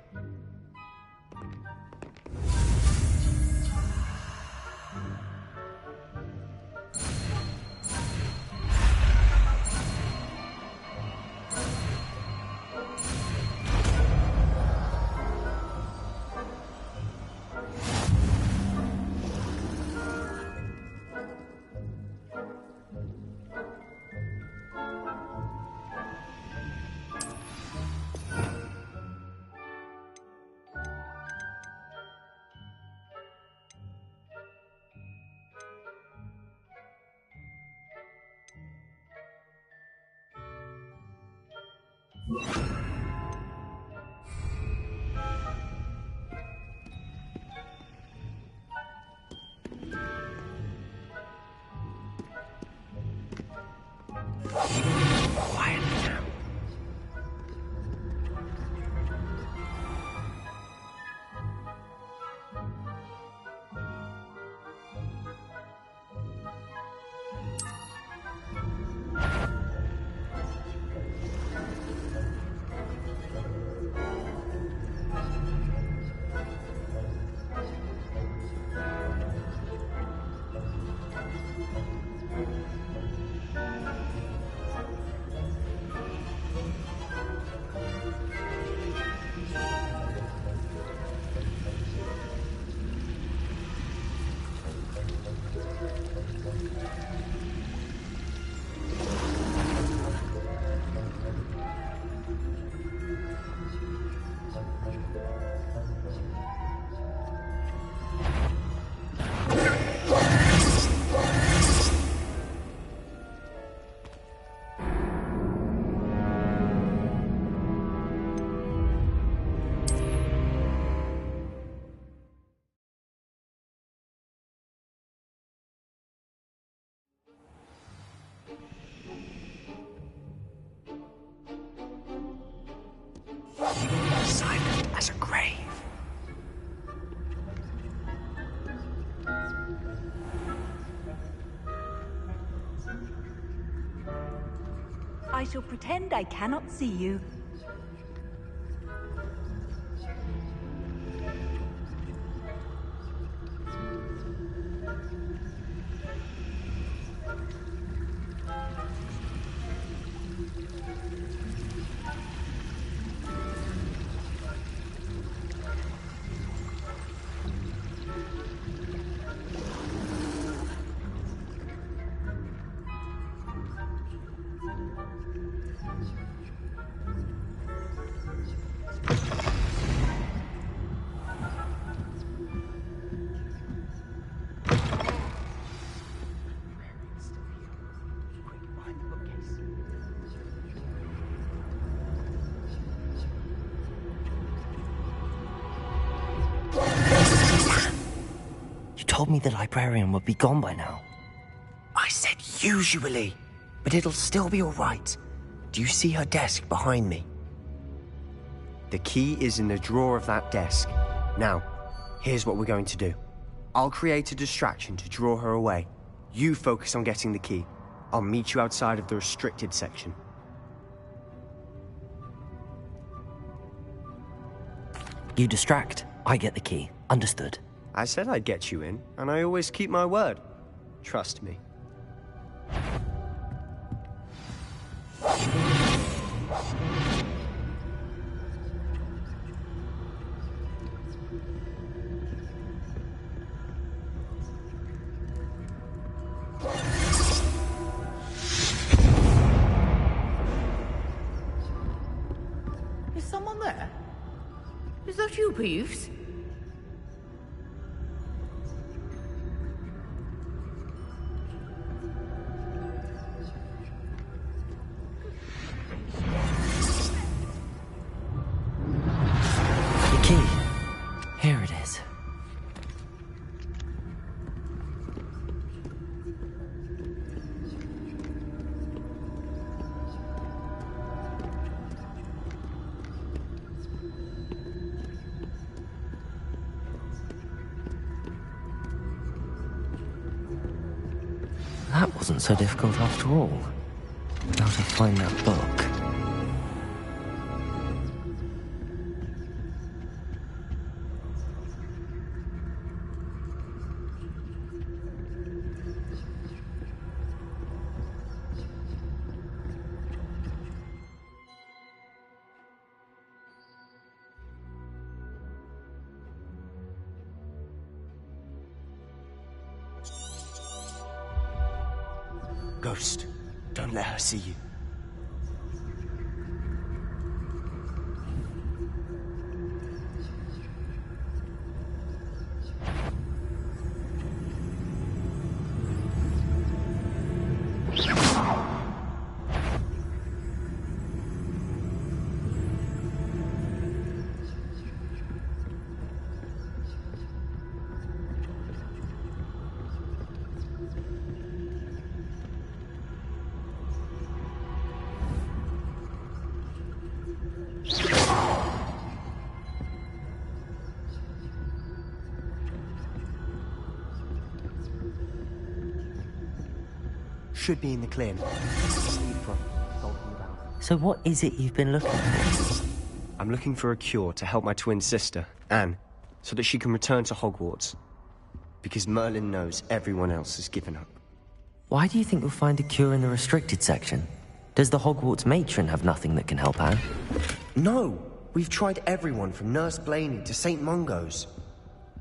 Silent as a grave. I shall pretend I cannot see you. told me the librarian would be gone by now. I said usually, but it'll still be all right. Do you see her desk behind me? The key is in the drawer of that desk. Now, here's what we're going to do. I'll create a distraction to draw her away. You focus on getting the key. I'll meet you outside of the restricted section. You distract, I get the key. Understood. I said I'd get you in, and I always keep my word. Trust me. Is someone there? Is that you, Peeves? The key. Here it is. That wasn't so difficult after all. Now to find that book. Ghost, don't let her see you. Should be in the clear. So what is it you've been looking for? I'm looking for a cure to help my twin sister, Anne, so that she can return to Hogwarts. Because Merlin knows everyone else has given up. Why do you think you'll find a cure in the restricted section? Does the Hogwarts matron have nothing that can help Anne? No! We've tried everyone from Nurse Blaney to St. Mungo's.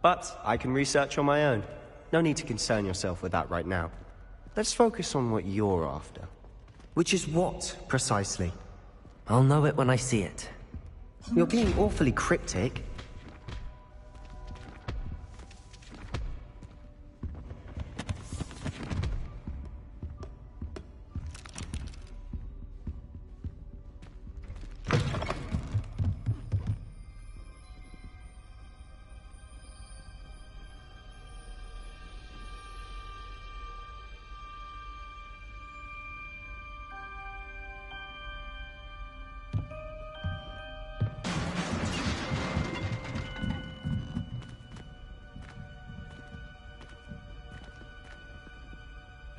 But I can research on my own. No need to concern yourself with that right now. Let's focus on what you're after. Which is what, precisely? I'll know it when I see it. You're being awfully cryptic.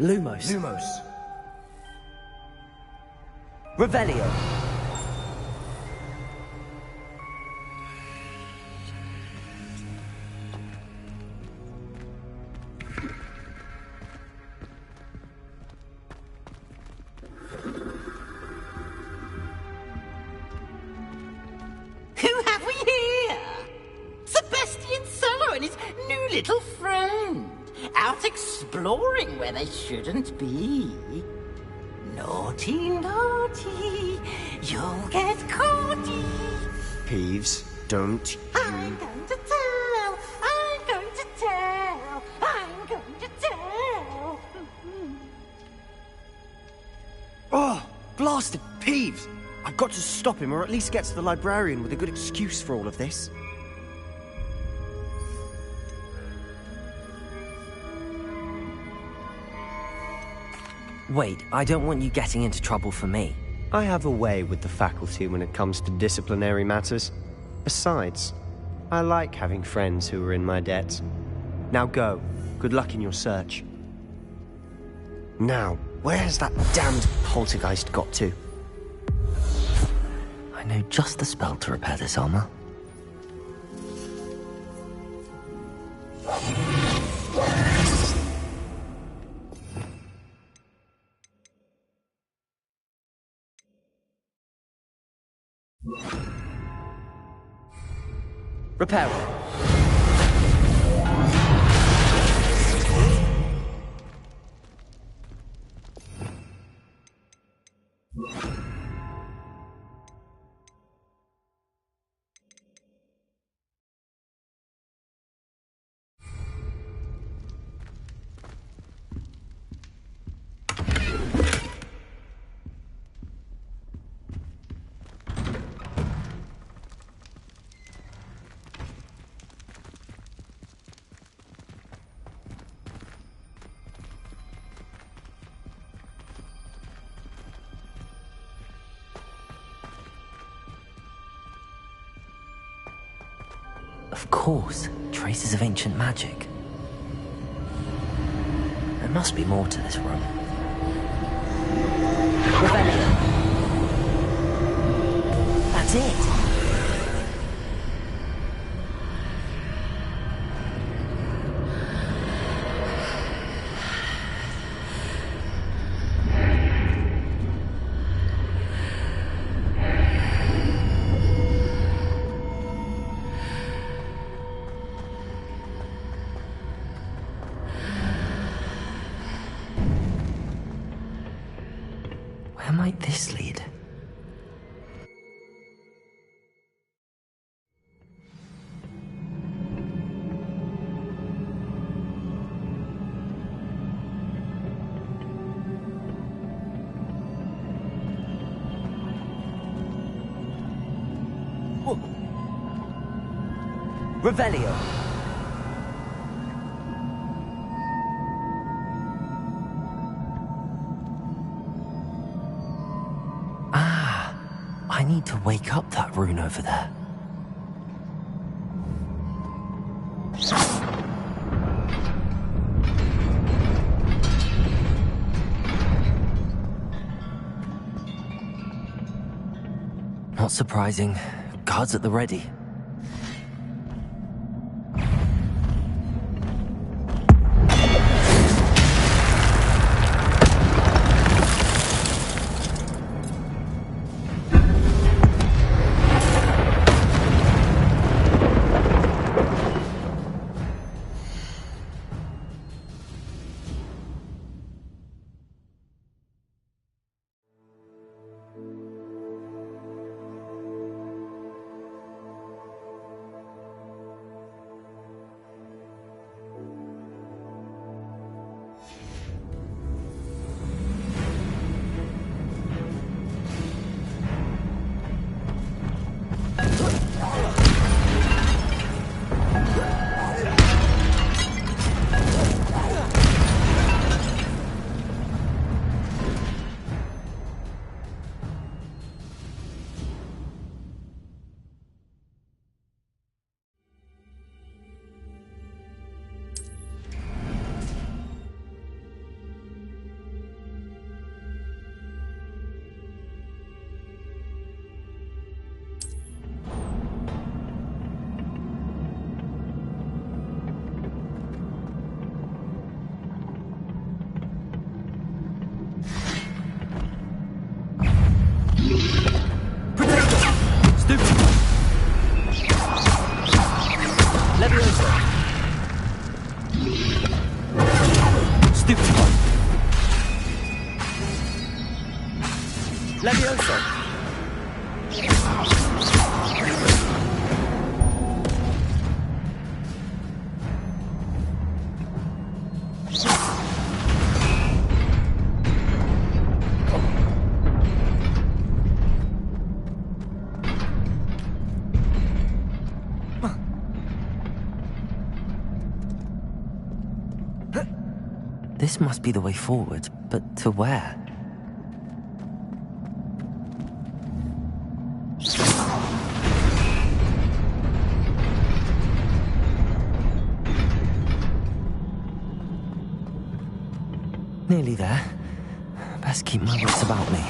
Lumos. Lumos. Revelio. Who have we here? Sebastian Solo and his new little friend. Out exploring where they shouldn't be. Naughty, naughty, you'll get caughty. Peeves, don't you... I'm going to tell, I'm going to tell, I'm going to tell. Oh, blasted Peeves! I've got to stop him, or at least get to the librarian with a good excuse for all of this. Wait, I don't want you getting into trouble for me. I have a way with the faculty when it comes to disciplinary matters. Besides, I like having friends who are in my debt. Now go. Good luck in your search. Now, where's that damned poltergeist got to? I know just the spell to repair this armor. Repair it. Of course, traces of ancient magic. There must be more to this room. Revelio. That's it. Where might this lead? Revelio. I need to wake up that rune over there. Not surprising. Guards at the ready. This must be the way forward, but to where? Nearly there. Best keep my wits about me.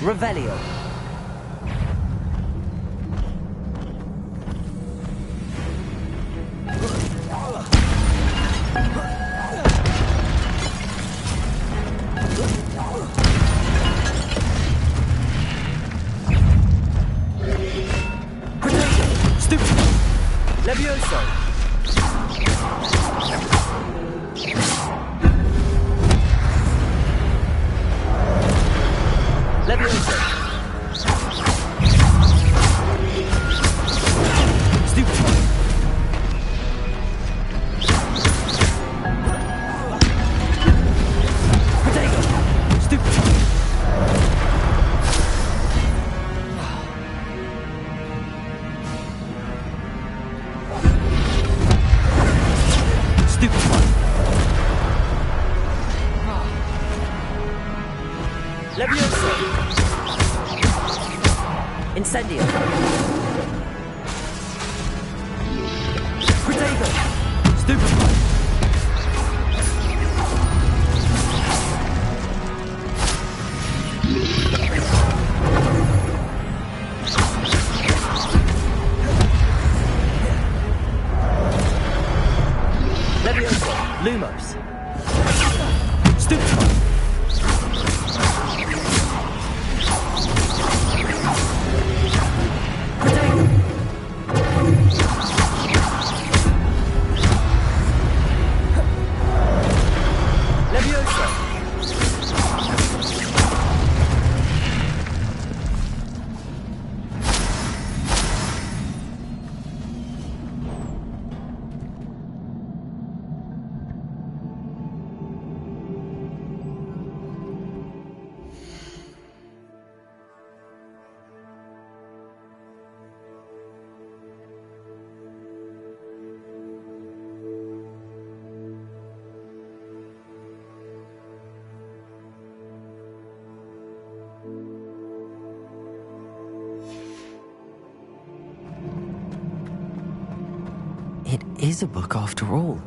Revelio. Levioso! Levioso! Stupid! Protego! Stupid! Stupid one. Levioso. Incendio. Protego. Stupid one. Levioso. Lumos. Stupid one. Levioso. It is a book after all.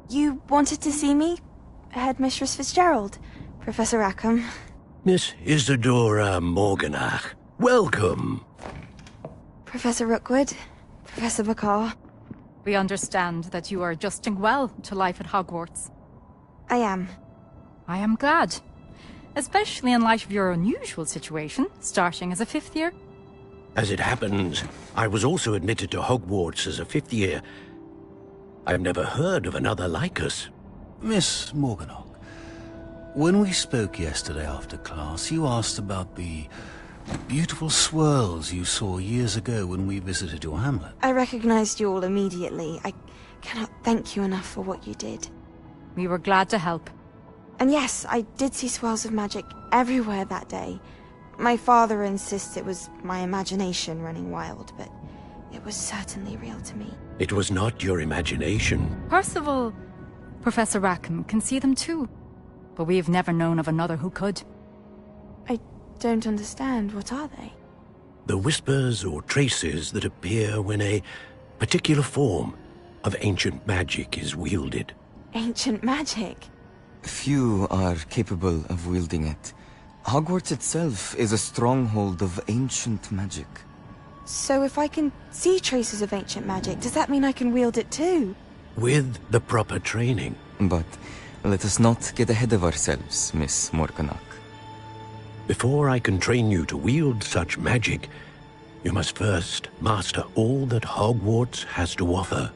You wanted to see me? Headmistress Fitzgerald, Professor Rackham. Miss Isadora Morganach, welcome. Professor Rookwood, Professor Bakar. We understand that you are adjusting well to life at Hogwarts. I am. I am glad. Especially in light of your unusual situation, starting as a 5th year. As it happens, I was also admitted to Hogwarts as a 5th year. I've never heard of another like us. Miss Morganach, when we spoke yesterday after class, you asked about the beautiful swirls you saw years ago when we visited your hamlet. I recognized you all immediately. I cannot thank you enough for what you did. We were glad to help. And yes, I did see swirls of magic everywhere that day. My father insists it was my imagination running wild, but it was certainly real to me. It was not your imagination. Percival, Professor Rackham can see them too. But we've never known of another who could. I don't understand. What are they? The whispers or traces that appear when a particular form of ancient magic is wielded. Ancient magic? Few are capable of wielding it. Hogwarts itself is a stronghold of ancient magic. So if I can see traces of ancient magic, does that mean I can wield it too? With the proper training. But let us not get ahead of ourselves, Miss Morganach. Before I can train you to wield such magic, you must first master all that Hogwarts has to offer.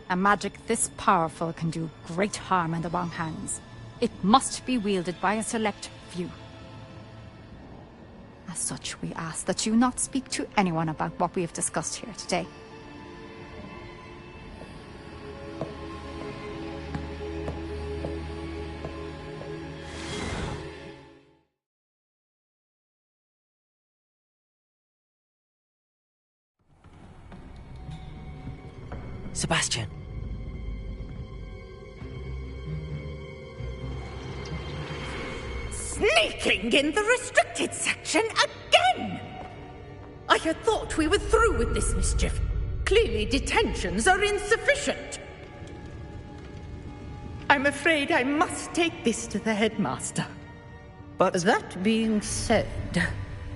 A magic this powerful can do great harm in the wrong hands. It must be wielded by a select few. As such, we ask that you not speak to anyone about what we have discussed here today. Sebastian. Sneaking in the restricted section again! I had thought we were through with this mischief. Clearly detentions are insufficient. I'm afraid I must take this to the headmaster. But that being said,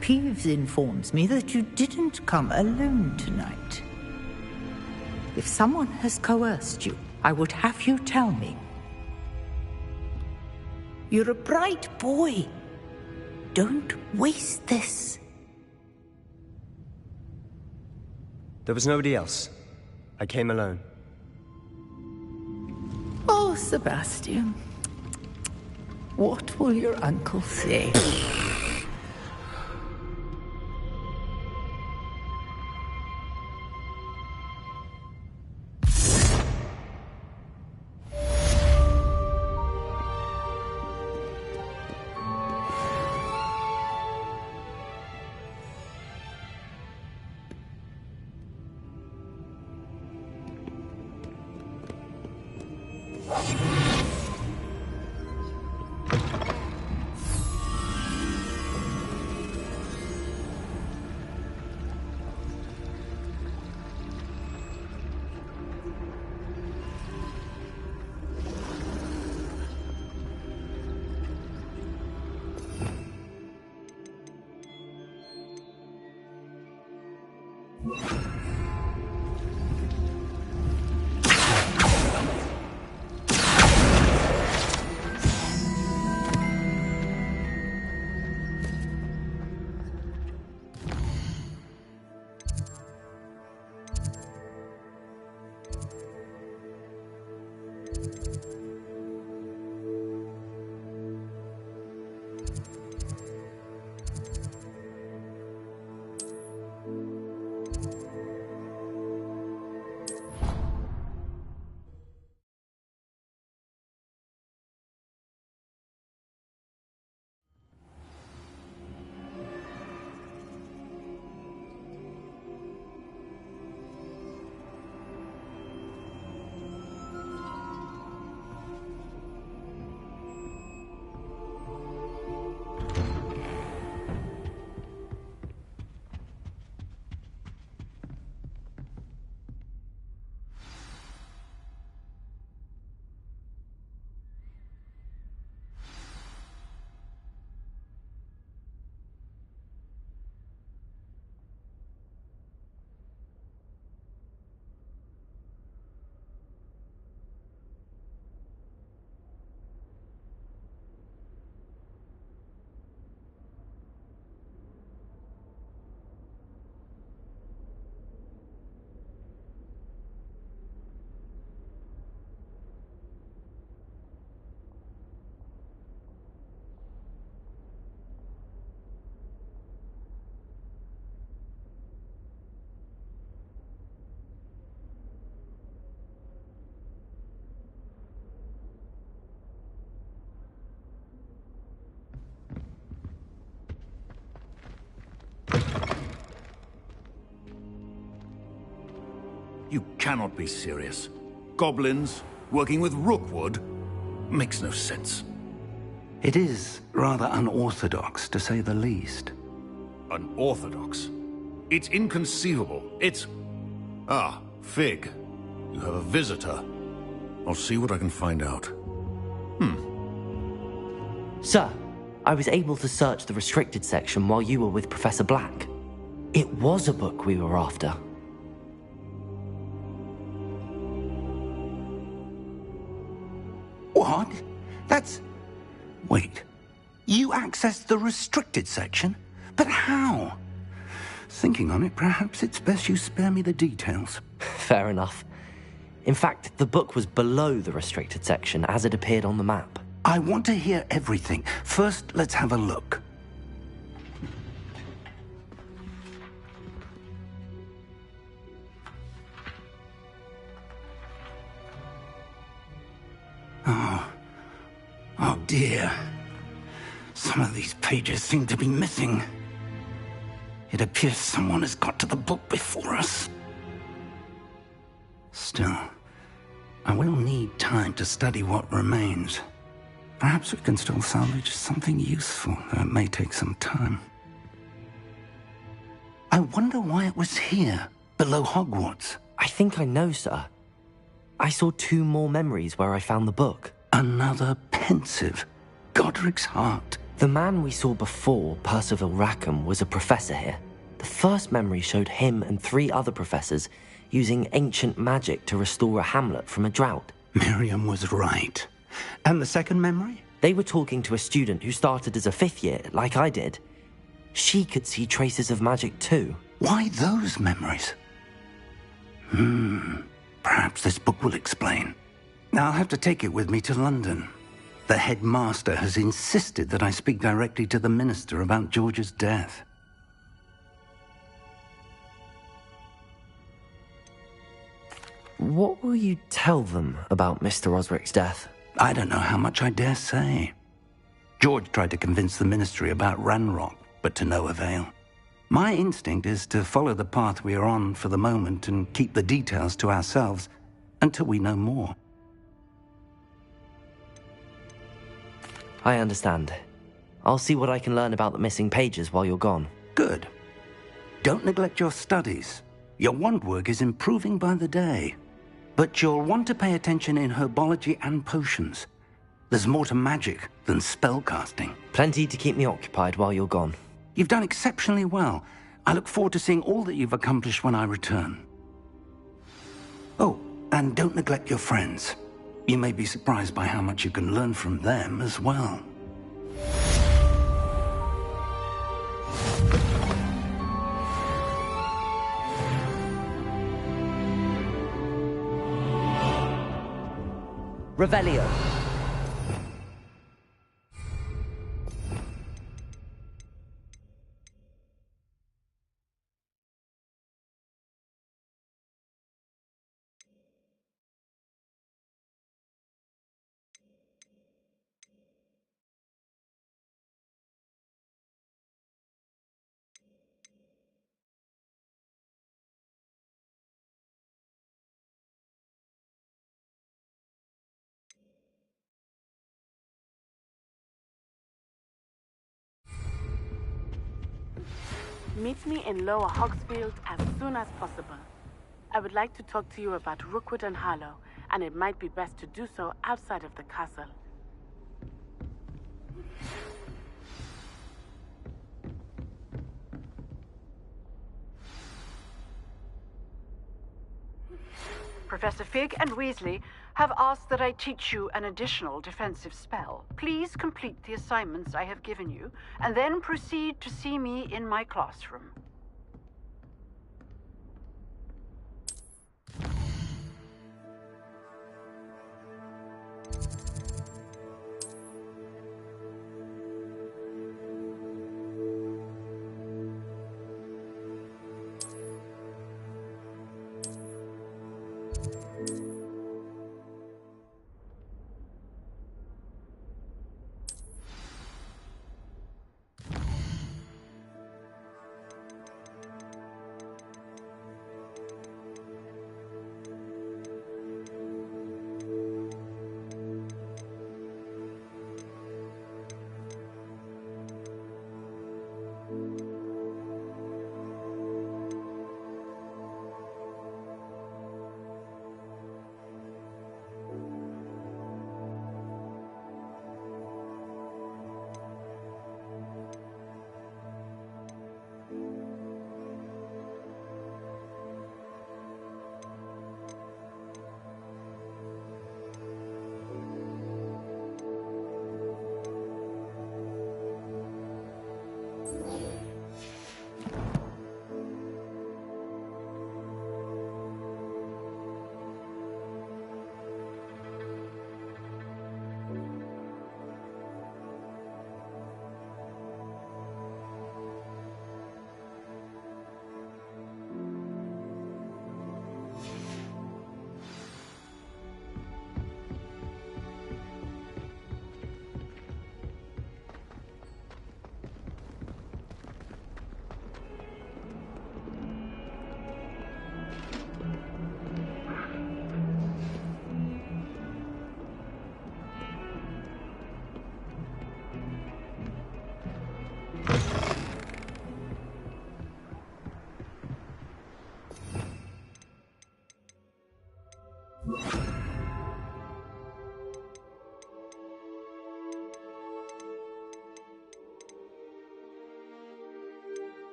Peeves informs me that you didn't come alone tonight. If someone has coerced you, I would have you tell me. You're a bright boy. Don't waste this. There was nobody else. I came alone. Oh, Sebastian. What will your uncle say? You cannot be serious. Goblins working with Rookwood makes no sense. It is rather unorthodox, to say the least. Unorthodox? It's inconceivable. It's... Ah, Fig. You have a visitor. I'll see what I can find out. Sir, I was able to search the restricted section while you were with Professor Black. It was a book we were after. What? That's... Wait. You accessed the restricted section? But how? Thinking on it, perhaps it's best you spare me the details. Fair enough. In fact, the book was below the restricted section as it appeared on the map. I want to hear everything. First, let's have a look. Oh dear. Some of these pages seem to be missing. It appears someone has got to the book before us. Still, I will need time to study what remains. Perhaps we can still salvage something useful, though it may take some time. I wonder why it was here, below Hogwarts. I think I know, sir. I saw 2 more memories where I found the book. Another pensive. Godric's heart. The man we saw before, Percival Rackham, was a professor here. The first memory showed him and 3 other professors using ancient magic to restore a hamlet from a drought. Miriam was right. And the second memory? They were talking to a student who started as a 5th year, like I did. She could see traces of magic too. Why those memories? Perhaps this book will explain. I'll have to take it with me to London. The headmaster has insisted that I speak directly to the minister about George's death. What will you tell them about Mr. Osric's death? I don't know how much I dare say. George tried to convince the ministry about Ranrock, but to no avail. My instinct is to follow the path we are on for the moment and keep the details to ourselves until we know more. I understand. I'll see what I can learn about the missing pages while you're gone. Good. Don't neglect your studies. Your wand work is improving by the day. But you'll want to pay attention in herbology and potions. There's more to magic than spellcasting. Plenty to keep me occupied while you're gone. You've done exceptionally well. I look forward to seeing all that you've accomplished when I return. Oh, and don't neglect your friends. You may be surprised by how much you can learn from them as well. Revelio. Meet me in Lower Hogsfield as soon as possible. I would like to talk to you about Rookwood and Harlow, and it might be best to do so outside of the castle. Professor Fig and Weasley have asked that I teach you an additional defensive spell. Please complete the assignments I have given you, and then proceed to see me in my classroom.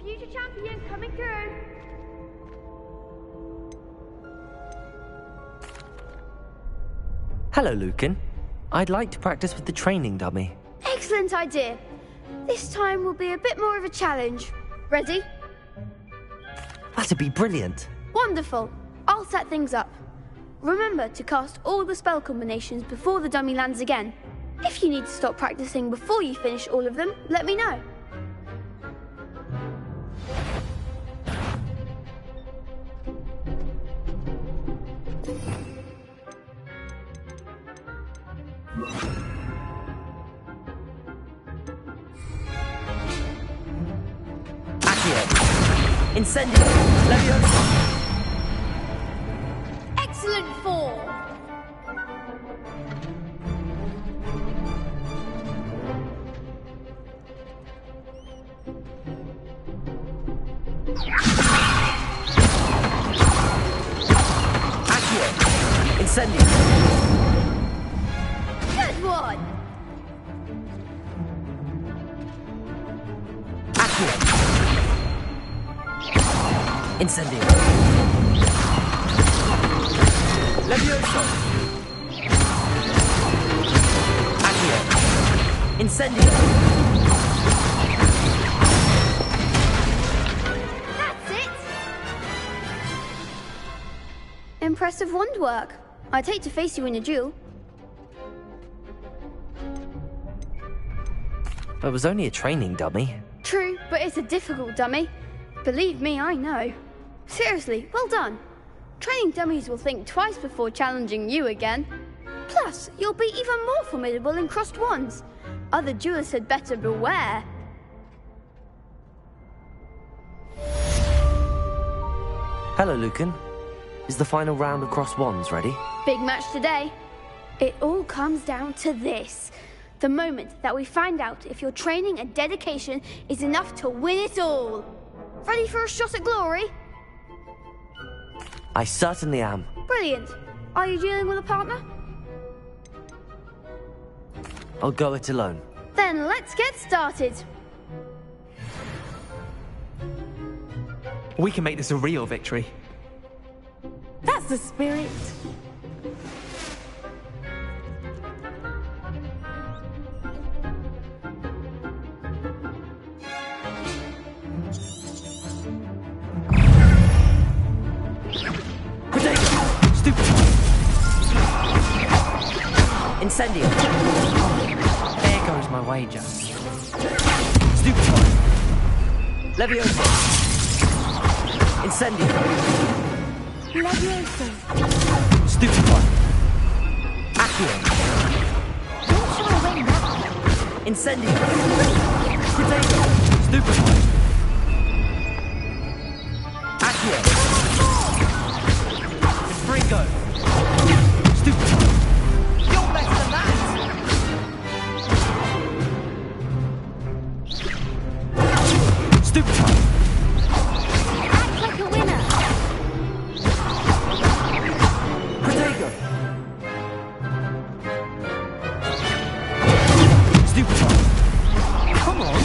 Future champion coming through. Hello, Lucan. I'd like to practice with the training dummy. Excellent idea. This time will be a bit more of a challenge. Ready? That'd be brilliant. Wonderful. I'll set things up. Remember to cast all the spell combinations before the dummy lands again. If you need to stop practicing before you finish all of them, let me know. Incendio! Leviosa! Excellent fall! Accio! Incendio! Good one! Accio! Incendio! Levioso! Accio! Incendio! That's it! Impressive wand work. I'd hate to face you in a duel. It was only a training dummy. True, but it's a difficult dummy. Believe me, I know. Seriously, well done. Training dummies will think twice before challenging you again. Plus, you'll be even more formidable in crossed wands. Other duelists had better beware. Hello, Lucan. Is the final round of crossed wands ready? Big match today. It all comes down to this. The moment that we find out if your training and dedication is enough to win it all. Ready for a shot at glory? I certainly am. Brilliant. Are you dealing with a partner? I'll go it alone. Then let's get started. We can make this a real victory. That's the spirit. Incendio. There goes my wager. Stupefy. Levioso. Incendio. Levioso. Stupefy. Accio. Don't shy away now. Incendio. Protego. Stupefy. Accio. Confringo. Stupefy. You're less than that. Stupefy. Act like a winner. Protego. Stupefy. Come on.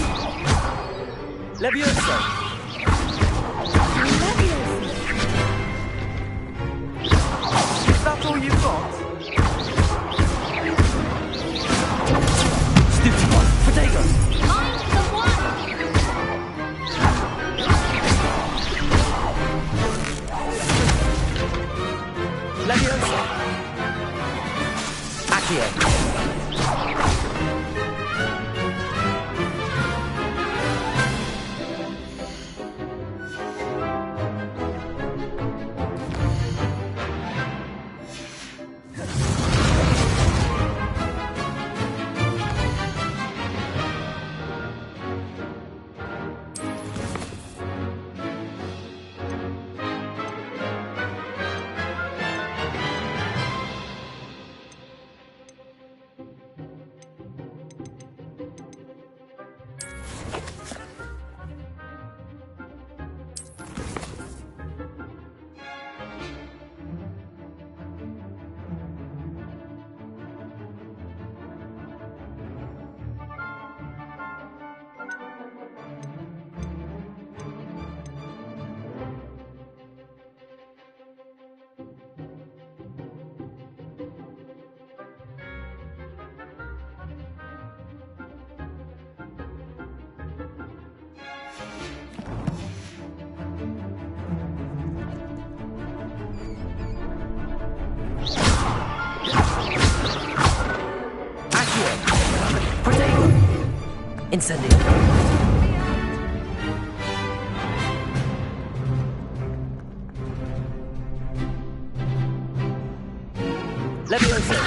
Levioso. Is that all you've got? Stupefy. Protego. I'm the one. Leviosa. Accio. Incendio. Levioso.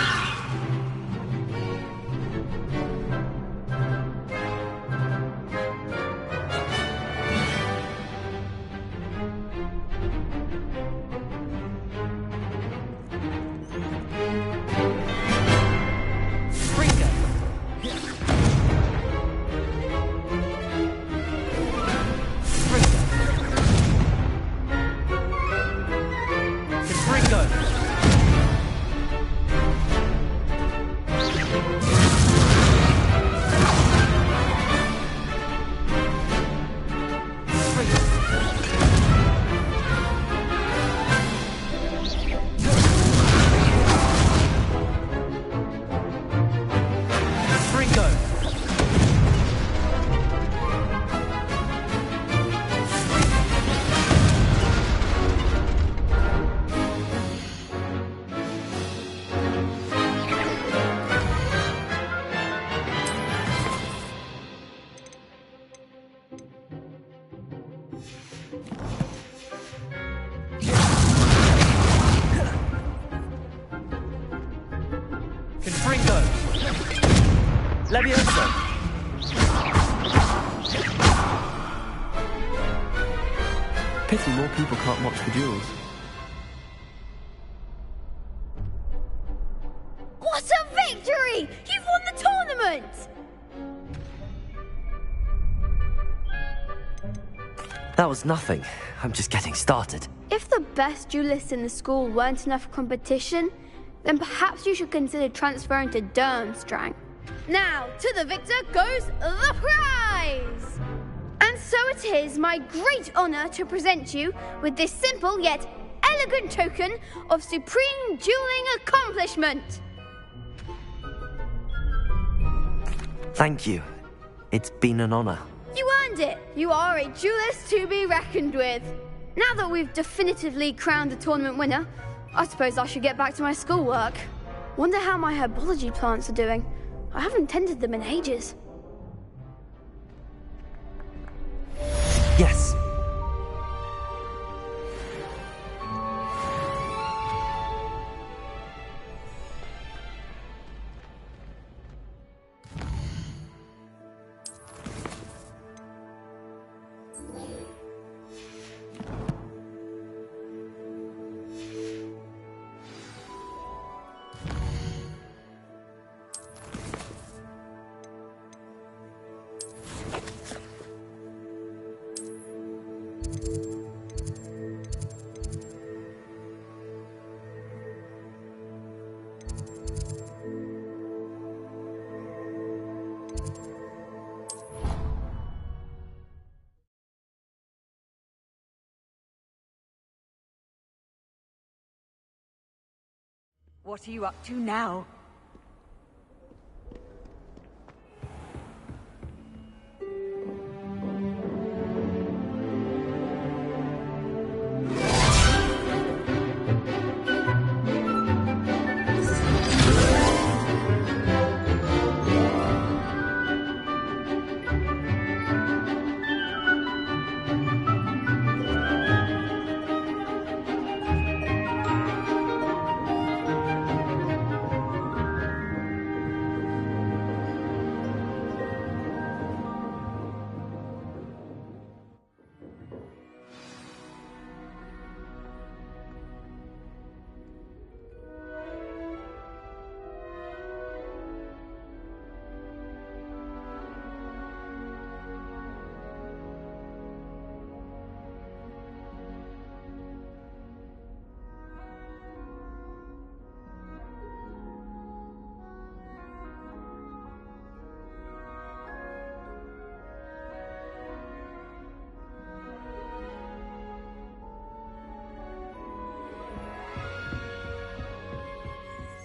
Confringo. Levioso. Pity more people can't watch the duels. What a victory! You've won the tournament! That was nothing. I'm just getting started. If the best duelists in the school weren't enough competition, then perhaps you should consider transferring to Durmstrang. Now, to the victor goes the prize! And so it is my great honor to present you with this simple yet elegant token of supreme dueling accomplishment. Thank you. It's been an honor. You earned it. You are a duelist to be reckoned with. Now that we've definitively crowned the tournament winner, I suppose I should get back to my schoolwork. Wonder how my herbology plants are doing. I haven't tended them in ages. Yes. What are you up to now?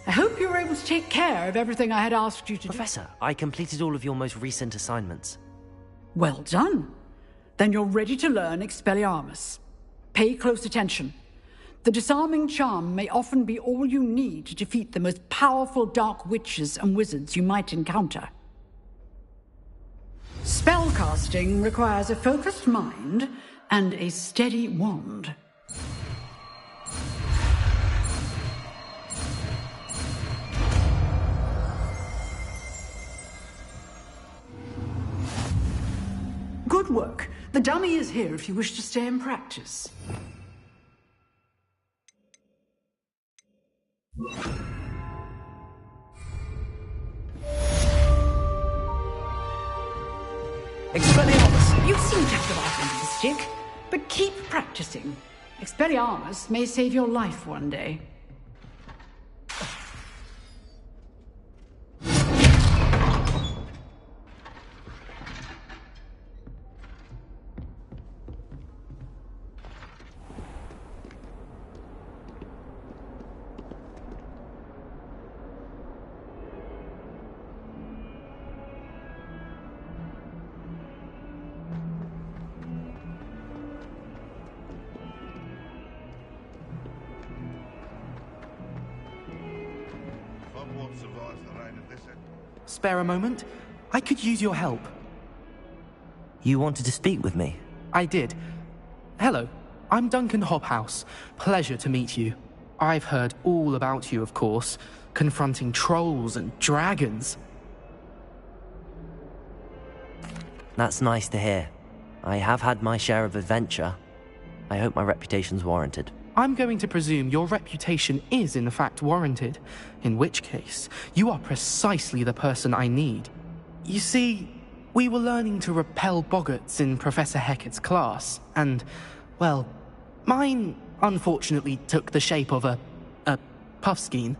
I hope you were able to take care of everything I had asked you to do. Professor, I completed all of your most recent assignments. Well done. Then you're ready to learn Expelliarmus. Pay close attention. The disarming charm may often be all you need to defeat the most powerful dark witches and wizards you might encounter. Spellcasting requires a focused mind and a steady wand. Good work. The dummy is here if you wish to stay and practice. Expelliarmus! You seem to have the right end of the stick, but keep practicing. Expelliarmus may save your life one day. Spare a moment? I could use your help. You wanted to speak with me? I did. Hello, I'm Duncan Hobhouse. Pleasure to meet you. I've heard all about you, of course, confronting trolls and dragons. That's nice to hear. I have had my share of adventure. I hope my reputation's warranted. I'm going to presume your reputation is in fact warranted, in which case, you are precisely the person I need. You see, we were learning to repel boggarts in Professor Hecat's class, and, well, mine unfortunately took the shape of a puffskein.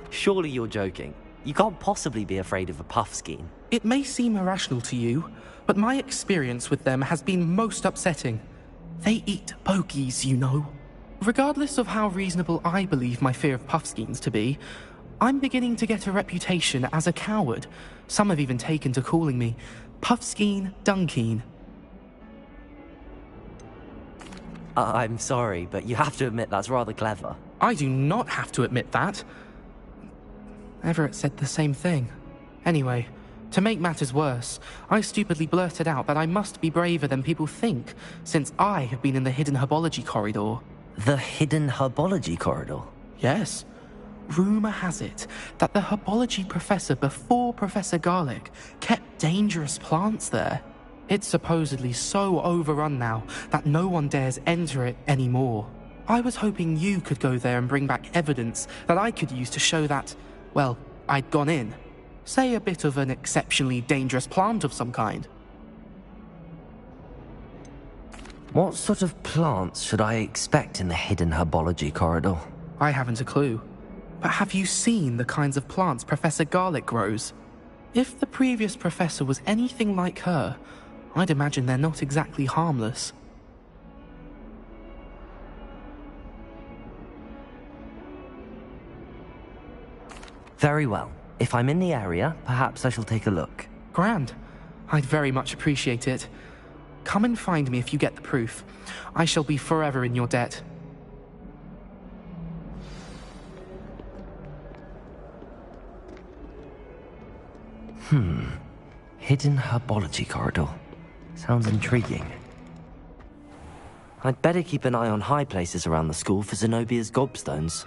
Surely you're joking. You can't possibly be afraid of a puffskein. It may seem irrational to you, but my experience with them has been most upsetting. They eat bogies, you know. Regardless of how reasonable I believe my fear of puffskeins to be, I'm beginning to get a reputation as a coward. Some have even taken to calling me Puffskein Dunkeen. I'm sorry, but you have to admit that's rather clever. I do not have to admit that. Everett said the same thing. Anyway, to make matters worse, I stupidly blurted out that I must be braver than people think, since I have been in the hidden herbology corridor. The hidden herbology corridor? Yes. Rumour has it that the herbology professor before Professor Garlick kept dangerous plants there. It's supposedly so overrun now that no one dares enter it anymore. I was hoping you could go there and bring back evidence that I could use to show that, well, I'd gone in. Say a bit of an exceptionally dangerous plant of some kind. What sort of plants should I expect in the hidden herbology corridor? I haven't a clue. But have you seen the kinds of plants Professor Garlick grows? If the previous professor was anything like her, I'd imagine they're not exactly harmless. Very well. If I'm in the area, perhaps I shall take a look. Grand. I'd very much appreciate it. Come and find me if you get the proof. I shall be forever in your debt. Hidden herbology corridor. Sounds intriguing. I'd better keep an eye on high places around the school for Zenobia's gobstones.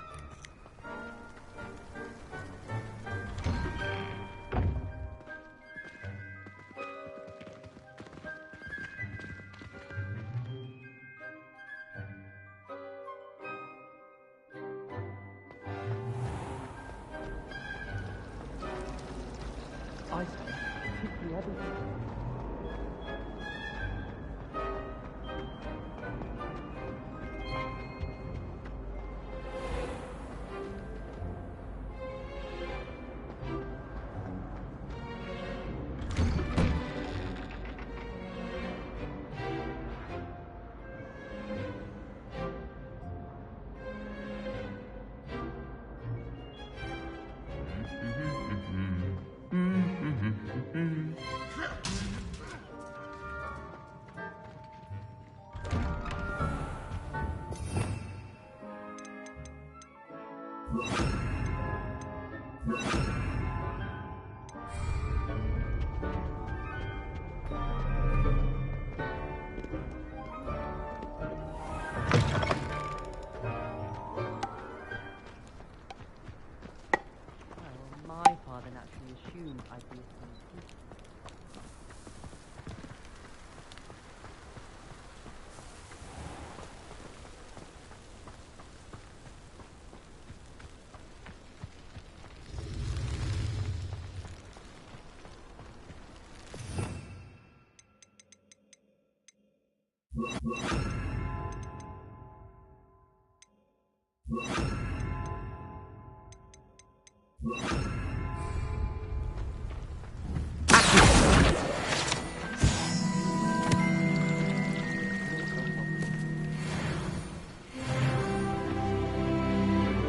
My father naturally assumed I'd be a student.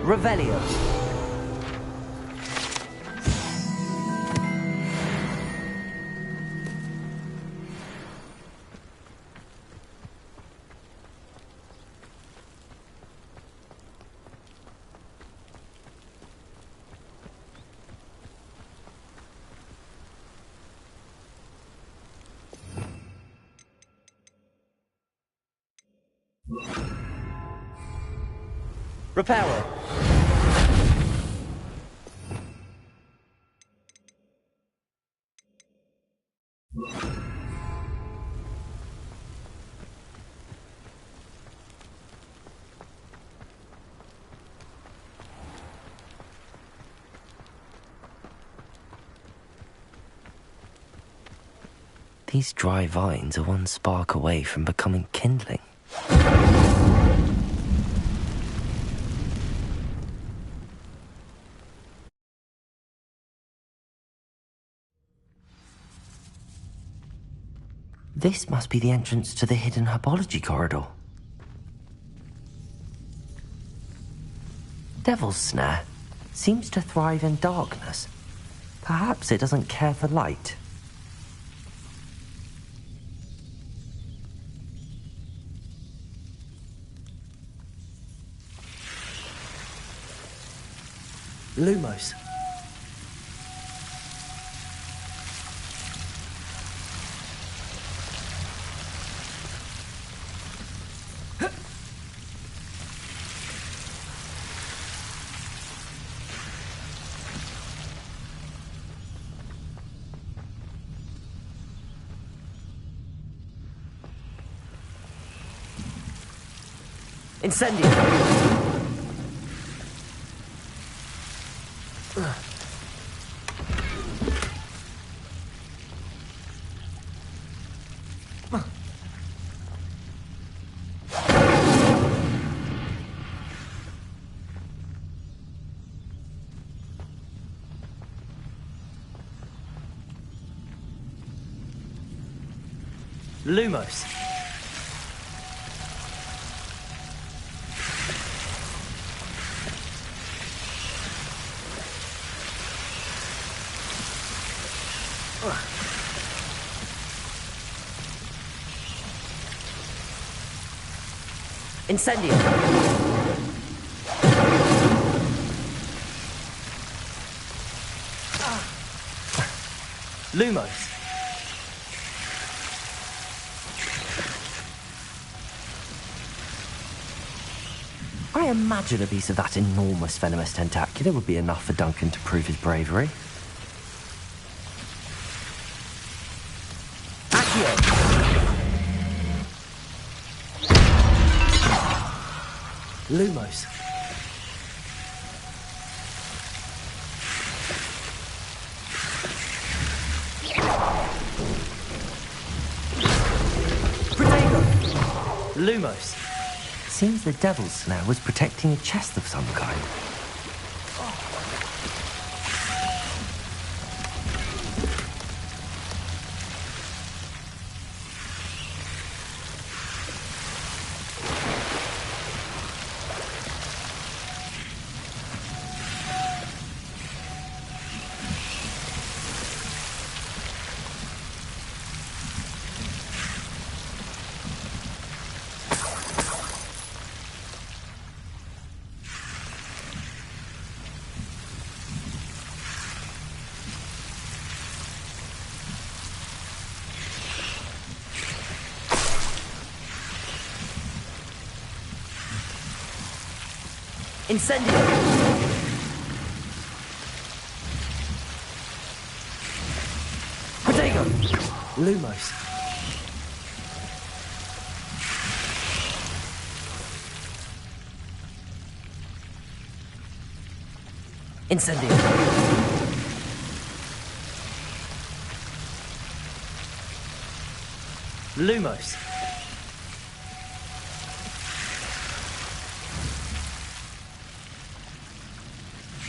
Revelio. Reparo. These dry vines are one spark away from becoming kindling. This must be the entrance to the hidden herbology corridor. Devil's Snare seems to thrive in darkness. Perhaps it doesn't care for light. Lumos. Incendio! Lumos. Incendio. Lumos. I imagine a piece of that enormous venomous tentacula would be enough for Duncan to prove his bravery. Accio! Lumos. Protego! Lumos. Seems the devil's snare was protecting a chest of some kind. Incendio! Protego! Lumos. Incendio! Lumos.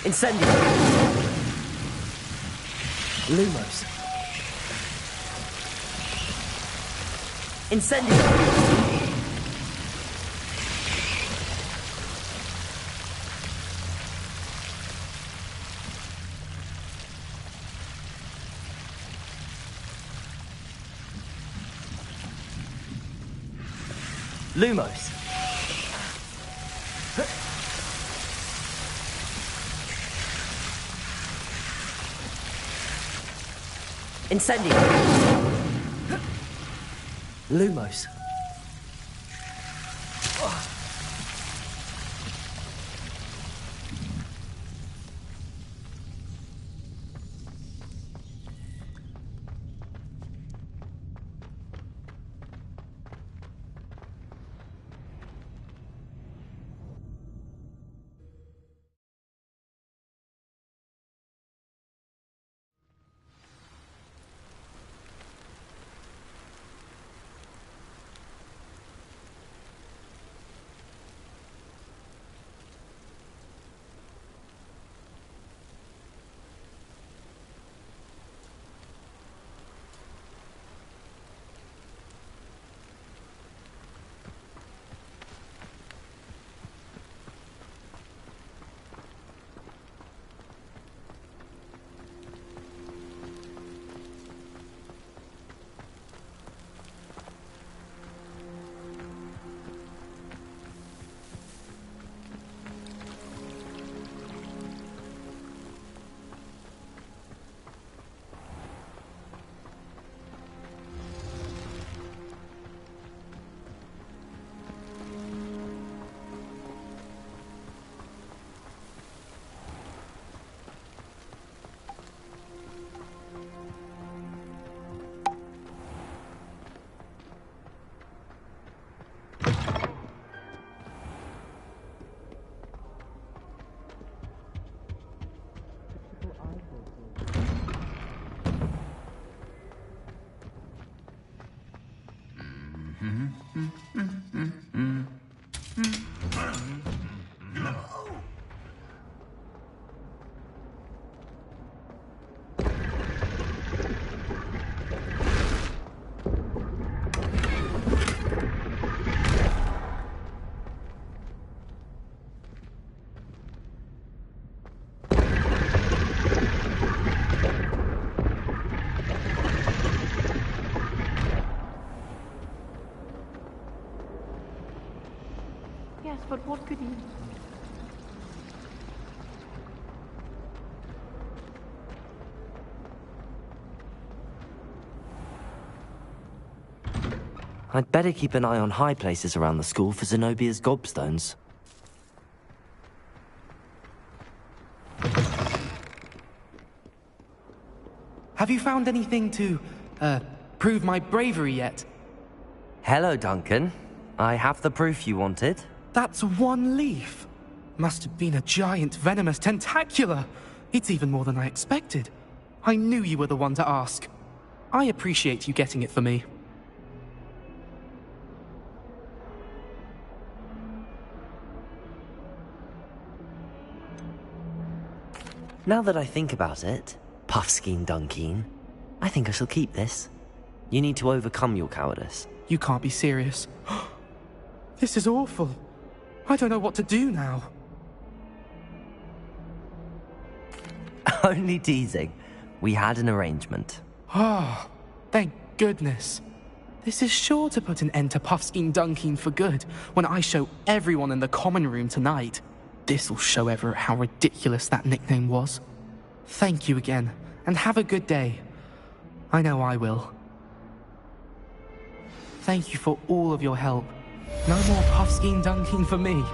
Incendio! Lumos. Incendio! Lumos. Incendio! Lumos. Yes, but what could he... I'd better keep an eye on high places around the school for Zenobia's gobstones. Have you found anything to, prove my bravery yet? Hello, Duncan. I have the proof you wanted. That's one leaf. Must have been a giant venomous tentacula. It's even more than I expected. I knew you were the one to ask. I appreciate you getting it for me. Now that I think about it, Puffskein Dunkeen, I think I shall keep this. You need to overcome your cowardice. You can't be serious. This is awful. I don't know what to do now. Only teasing. We had an arrangement. Ah, thank goodness. This is sure to put an end to Puffskein Dunkeen for good when I show everyone in the common room tonight. This'll show Everett how ridiculous that nickname was. Thank you again, and have a good day. I know I will. Thank you for all of your help. No more Puffskein Dunkeen for me.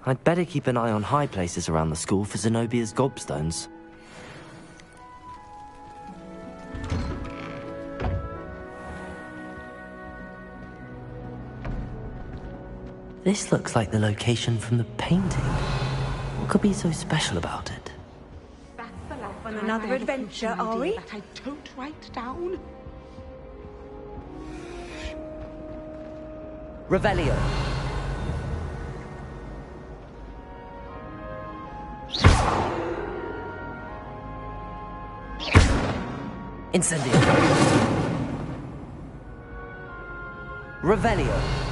I'd better keep an eye on high places around the school for Zenobia's gobstones. This looks like the location from the painting. What could be so special about it? On another adventure, are we? That I don't write down. Revelio. Incendio. Revelio.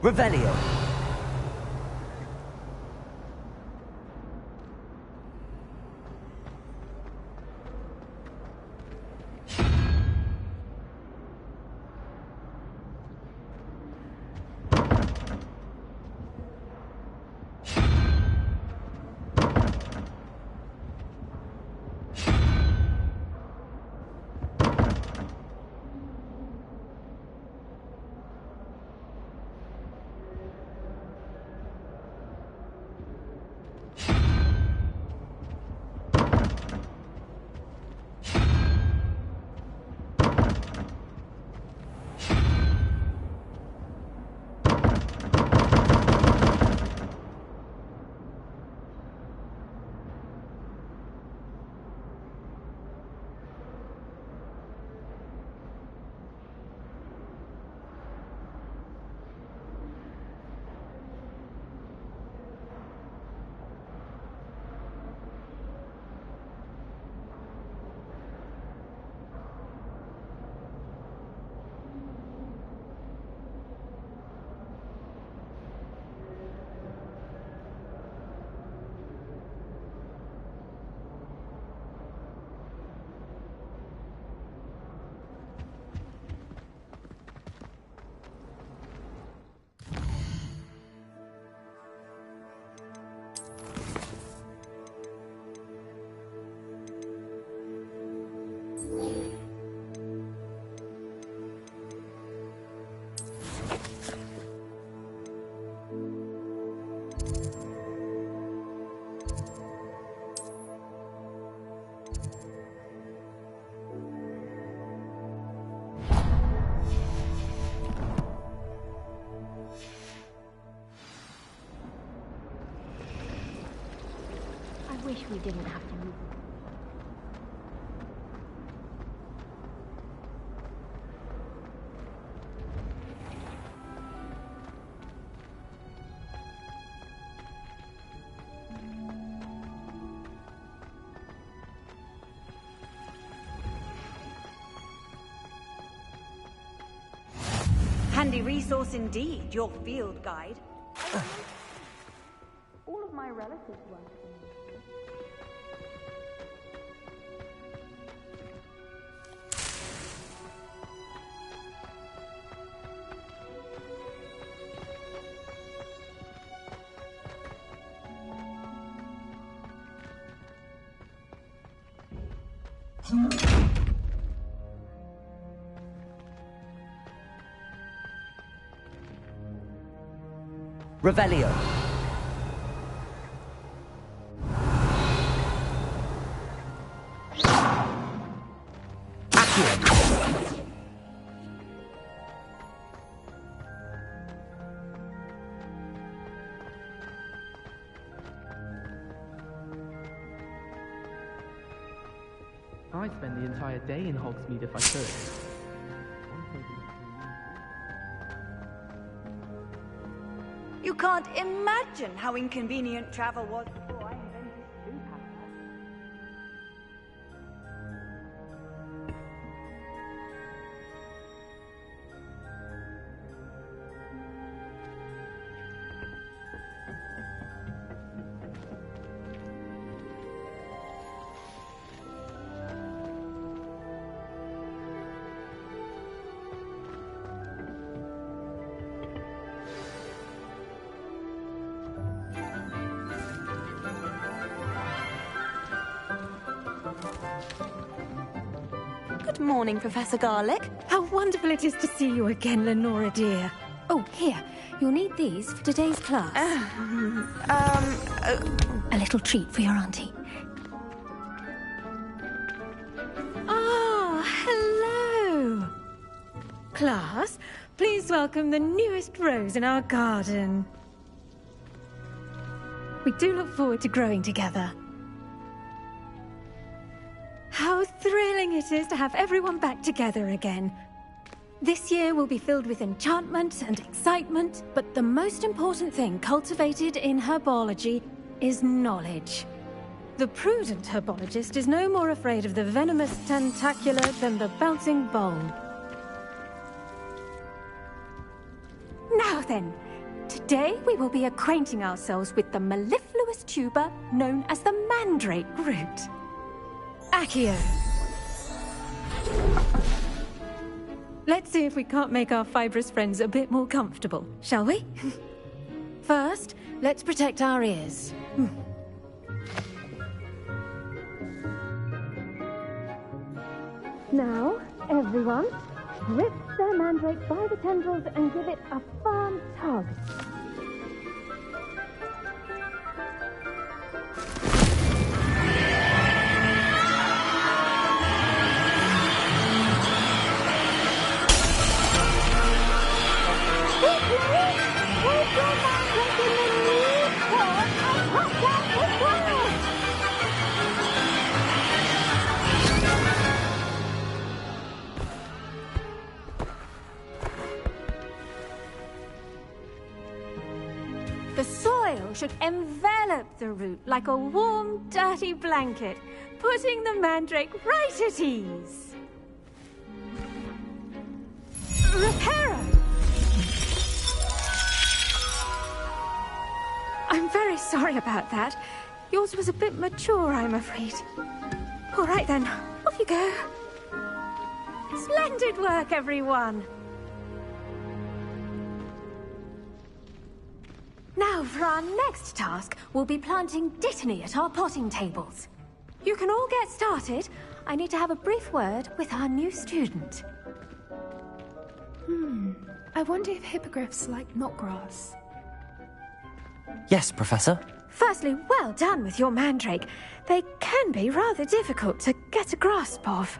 Revelio. I wish we didn't have to move. Handy resource indeed, your field guide. All of my relatives work for me. Revelio. I'd spend the entire day in Hogsmeade if I could. You can't imagine how inconvenient travel was before I invented Floo-Power. Good morning, Professor Garlick. How wonderful it is to see you again, Lenora dear. Oh, here. You'll need these for today's class. A little treat for your auntie. Ah, hello. Class, please welcome the newest rose in our garden. We do look forward to growing together. How thrilling it is to have everyone back together again. This year will be filled with enchantment and excitement, but the most important thing cultivated in herbology is knowledge. The prudent herbologist is no more afraid of the venomous tentacula than the bouncing bulb. Now then, today we will be acquainting ourselves with the mellifluous tuber known as the mandrake root. Accio. Let's see if we can't make our fibrous friends a bit more comfortable, shall we? First, let's protect our ears. Now, everyone, grip their mandrake by the tendrils and give it a firm tug. The soil should envelop the root like a warm, dirty blanket, putting the mandrake right at ease. Reparo! I'm very sorry about that. Yours was a bit mature, I'm afraid. All right then, off you go. Splendid work, everyone! Now, for our next task, we'll be planting Dittany at our potting tables. You can all get started. I need to have a brief word with our new student. I wonder if hippogriffs like knotgrass. Yes, Professor. Firstly, well done with your mandrake. They can be rather difficult to get a grasp of.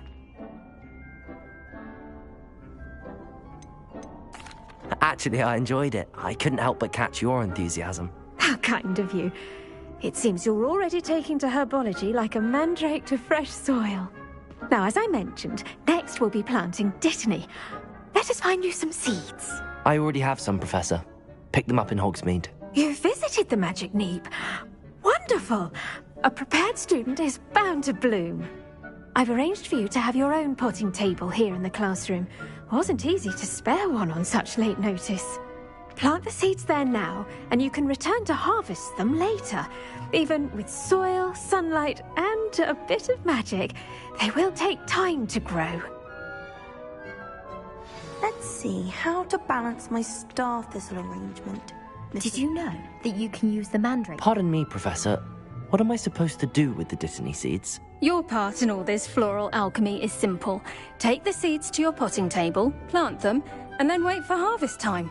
Actually, I enjoyed it. I couldn't help but catch your enthusiasm. How kind of you. It seems you're already taking to herbology like a mandrake to fresh soil. Now, as I mentioned, next we'll be planting Dittany. Let us find you some seeds. I already have some, Professor. Picked them up in Hogsmeade. You visited the Magic Neep. Wonderful! A prepared student is bound to bloom. I've arranged for you to have your own potting table here in the classroom. Wasn't easy to spare one on such late notice. Plant the seeds there now, and you can return to harvest them later. Even with soil, sunlight, and a bit of magic, they will take time to grow. Let's see how to balance my star thistle arrangement. Did you know that you can use the mandrake? Pardon me, Professor. What am I supposed to do with the Dittany seeds? Your part in all this floral alchemy is simple. Take the seeds to your potting table, plant them, and then wait for harvest time.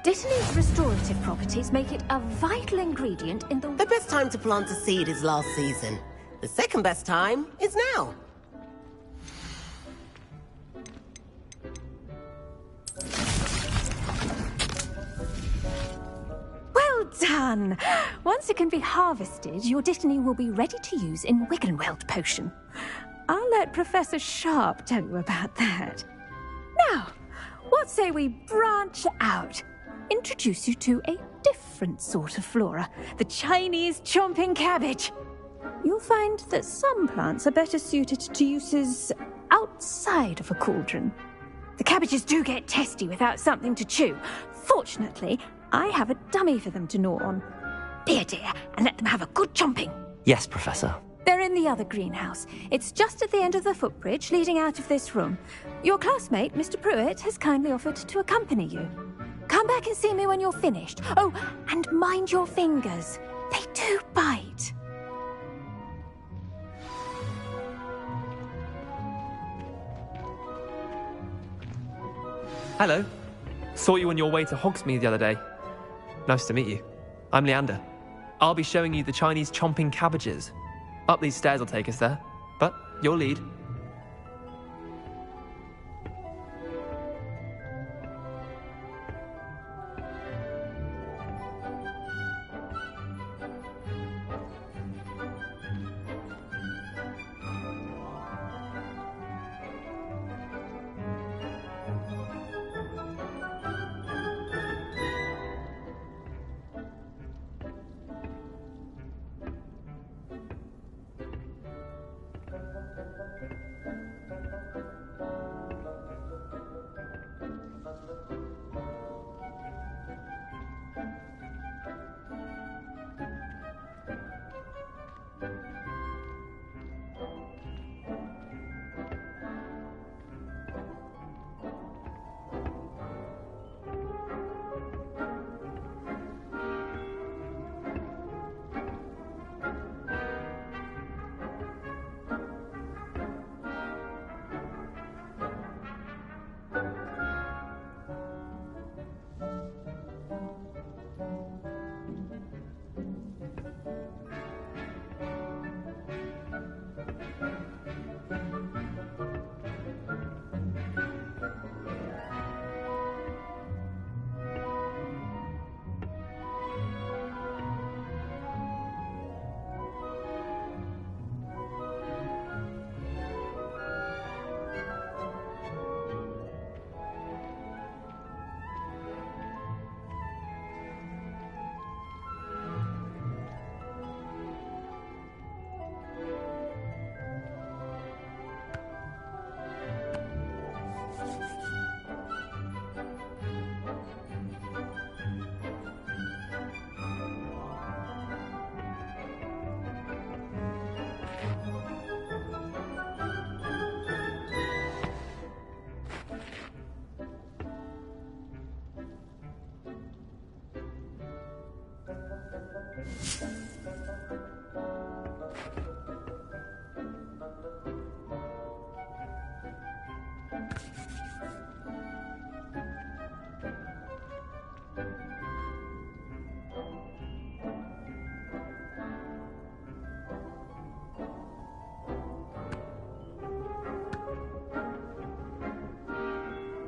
Dittany's restorative properties make it a vital ingredient in the... The best time to plant a seed is last season. The second best time is now. Well done! Once it can be harvested, your Dittany will be ready to use in Wiggenweld potion. I'll let Professor Sharp tell you about that. Now, what say we branch out? Introduce you to a different sort of flora, the Chinese chomping cabbage. You'll find that some plants are better suited to uses outside of a cauldron. The cabbages do get testy without something to chew. Fortunately, I have a dummy for them to gnaw on. Be a dear and let them have a good chomping. Yes, Professor. They're in the other greenhouse. It's just at the end of the footbridge leading out of this room. Your classmate, Mr. Pruitt, has kindly offered to accompany you. Come back and see me when you're finished. Oh, and mind your fingers. They do bite. Hello. Saw you on your way to Hogsmeade the other day. Nice to meet you. I'm Leander. I'll be showing you the Chinese chomping cabbages. Up these stairs will take us there, but your lead.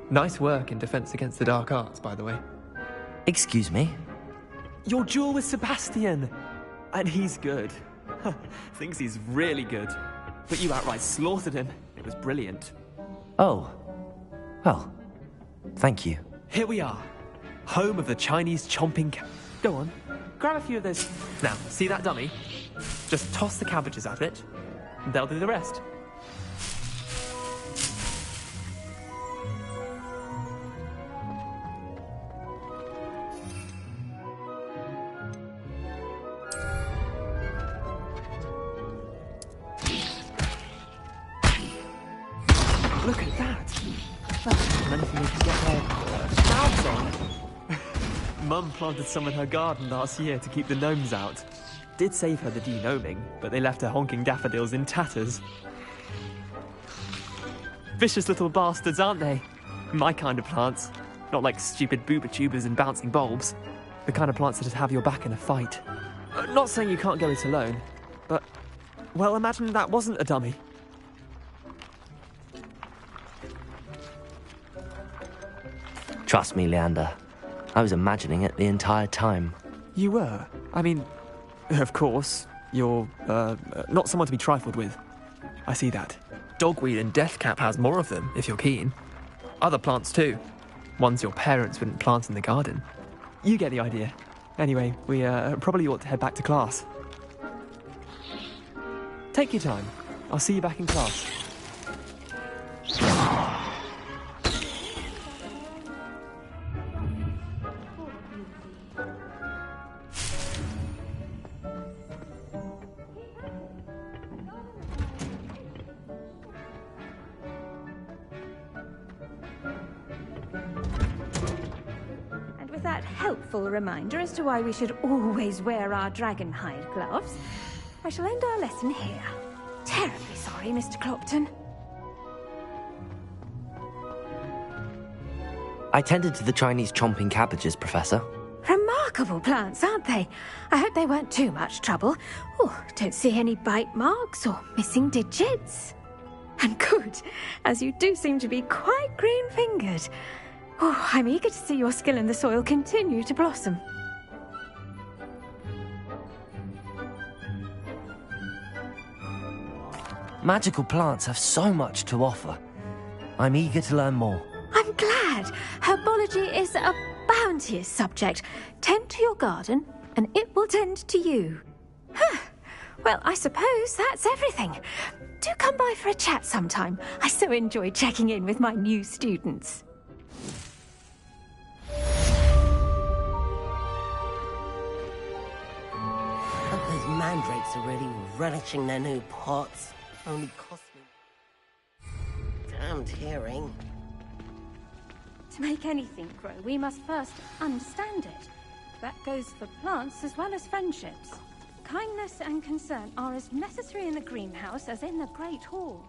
Nice work in Defense Against the Dark Arts, by the way. Excuse me? Your duel with Sebastian! And he's good. Thinks he's really good. But you outright slaughtered him. It was brilliant. Oh. Well, thank you. Here we are. Home of the Chinese chomping Go on, grab a few of those. Now, see that dummy? Just toss the cabbages at it, and they'll do the rest. Look at that! That's not anything we can get their mouths on. Mum planted some in her garden last year to keep the gnomes out. Did save her the de-gnoming, but they left her honking daffodils in tatters. Vicious little bastards, aren't they? My kind of plants. Not like stupid booba-tubers and bouncing bulbs. The kind of plants that'd have your back in a fight. Not saying you can't go it alone, but... well, imagine that wasn't a dummy. Trust me, Leander. I was imagining it the entire time. You were? I mean, of course, you're, not someone to be trifled with. I see that. Dogweed and Deathcap has more of them, if you're keen. Other plants too. Ones your parents wouldn't plant in the garden. You get the idea. Anyway, we probably ought to head back to class. Take your time. I'll see you back in class. Reminder as to why we should always wear our dragon hide gloves, I shall end our lesson here. Terribly sorry, Mr. Clopton. I tended to the Chinese chomping cabbages, Professor. Remarkable plants, aren't they? I hope they weren't too much trouble. Oh, don't see any bite marks or missing digits. And good, as you do seem to be quite green-fingered. Oh, I'm eager to see your skill in the soil continue to blossom. Magical plants have so much to offer. I'm eager to learn more. I'm glad. Herbology is a bounteous subject. Tend to your garden, and it will tend to you. Well, I suppose that's everything. Do come by for a chat sometime. I so enjoy checking in with my new students. Those mandrakes are really relishing their new pots. Only cost me damned hearing. To make anything grow, we must first understand it. That goes for plants as well as friendships. Kindness and concern are as necessary in the greenhouse as in the Great Hall.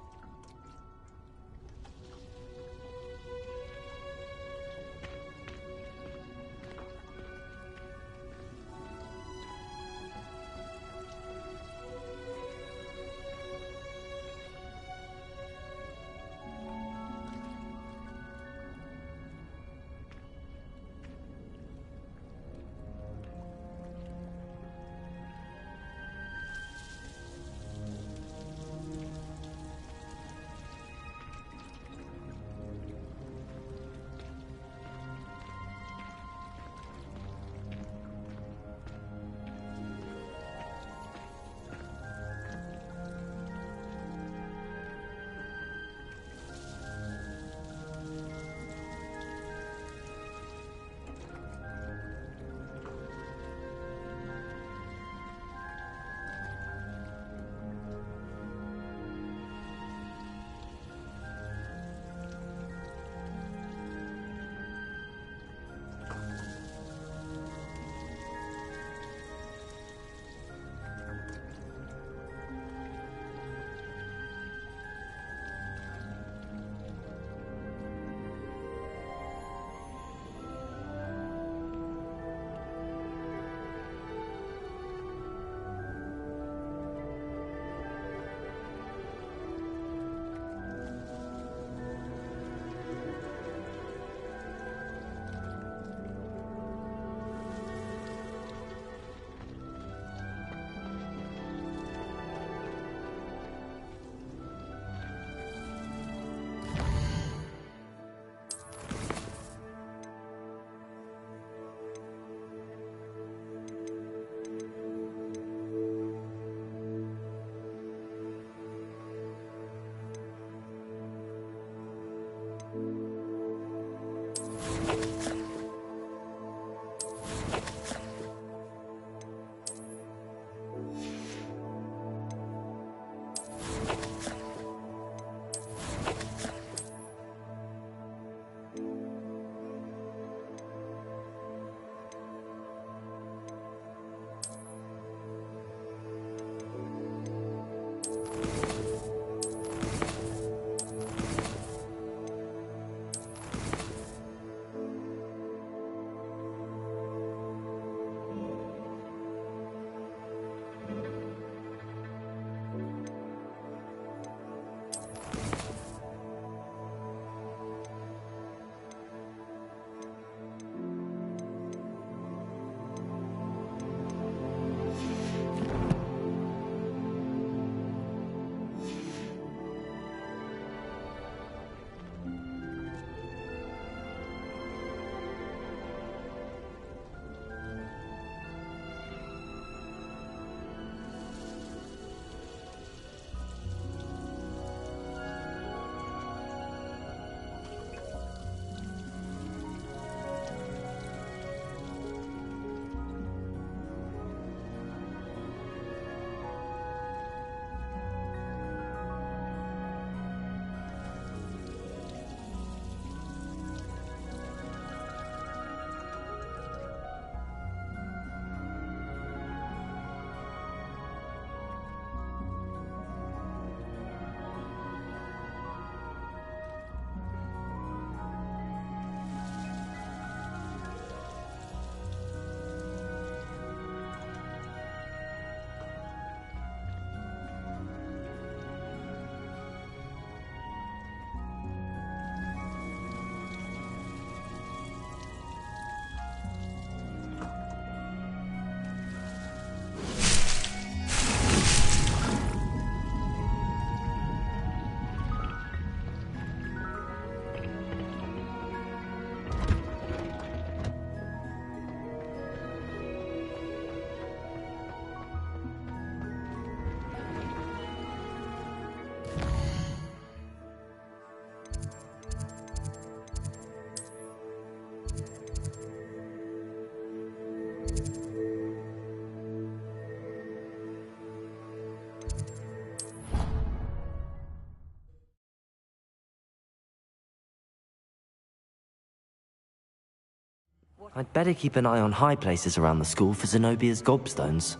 I'd better keep an eye on high places around the school for Zenobia's gobstones.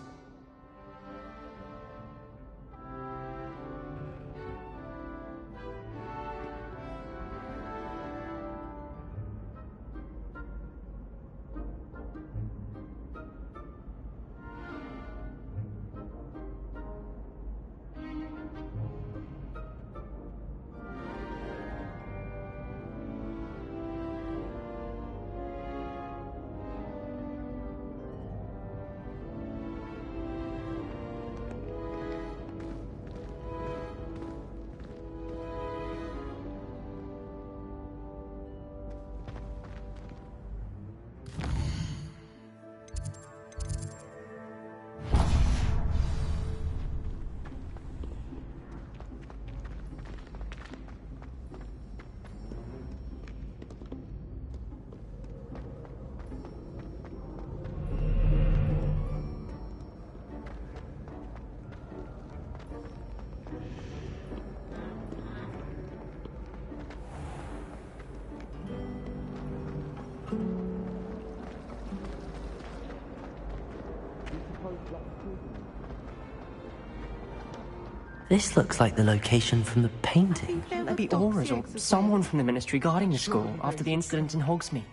This looks like the location from the painting. Maybe Aura's or someone from the Ministry guarding the school after the incident in Hogsmeade.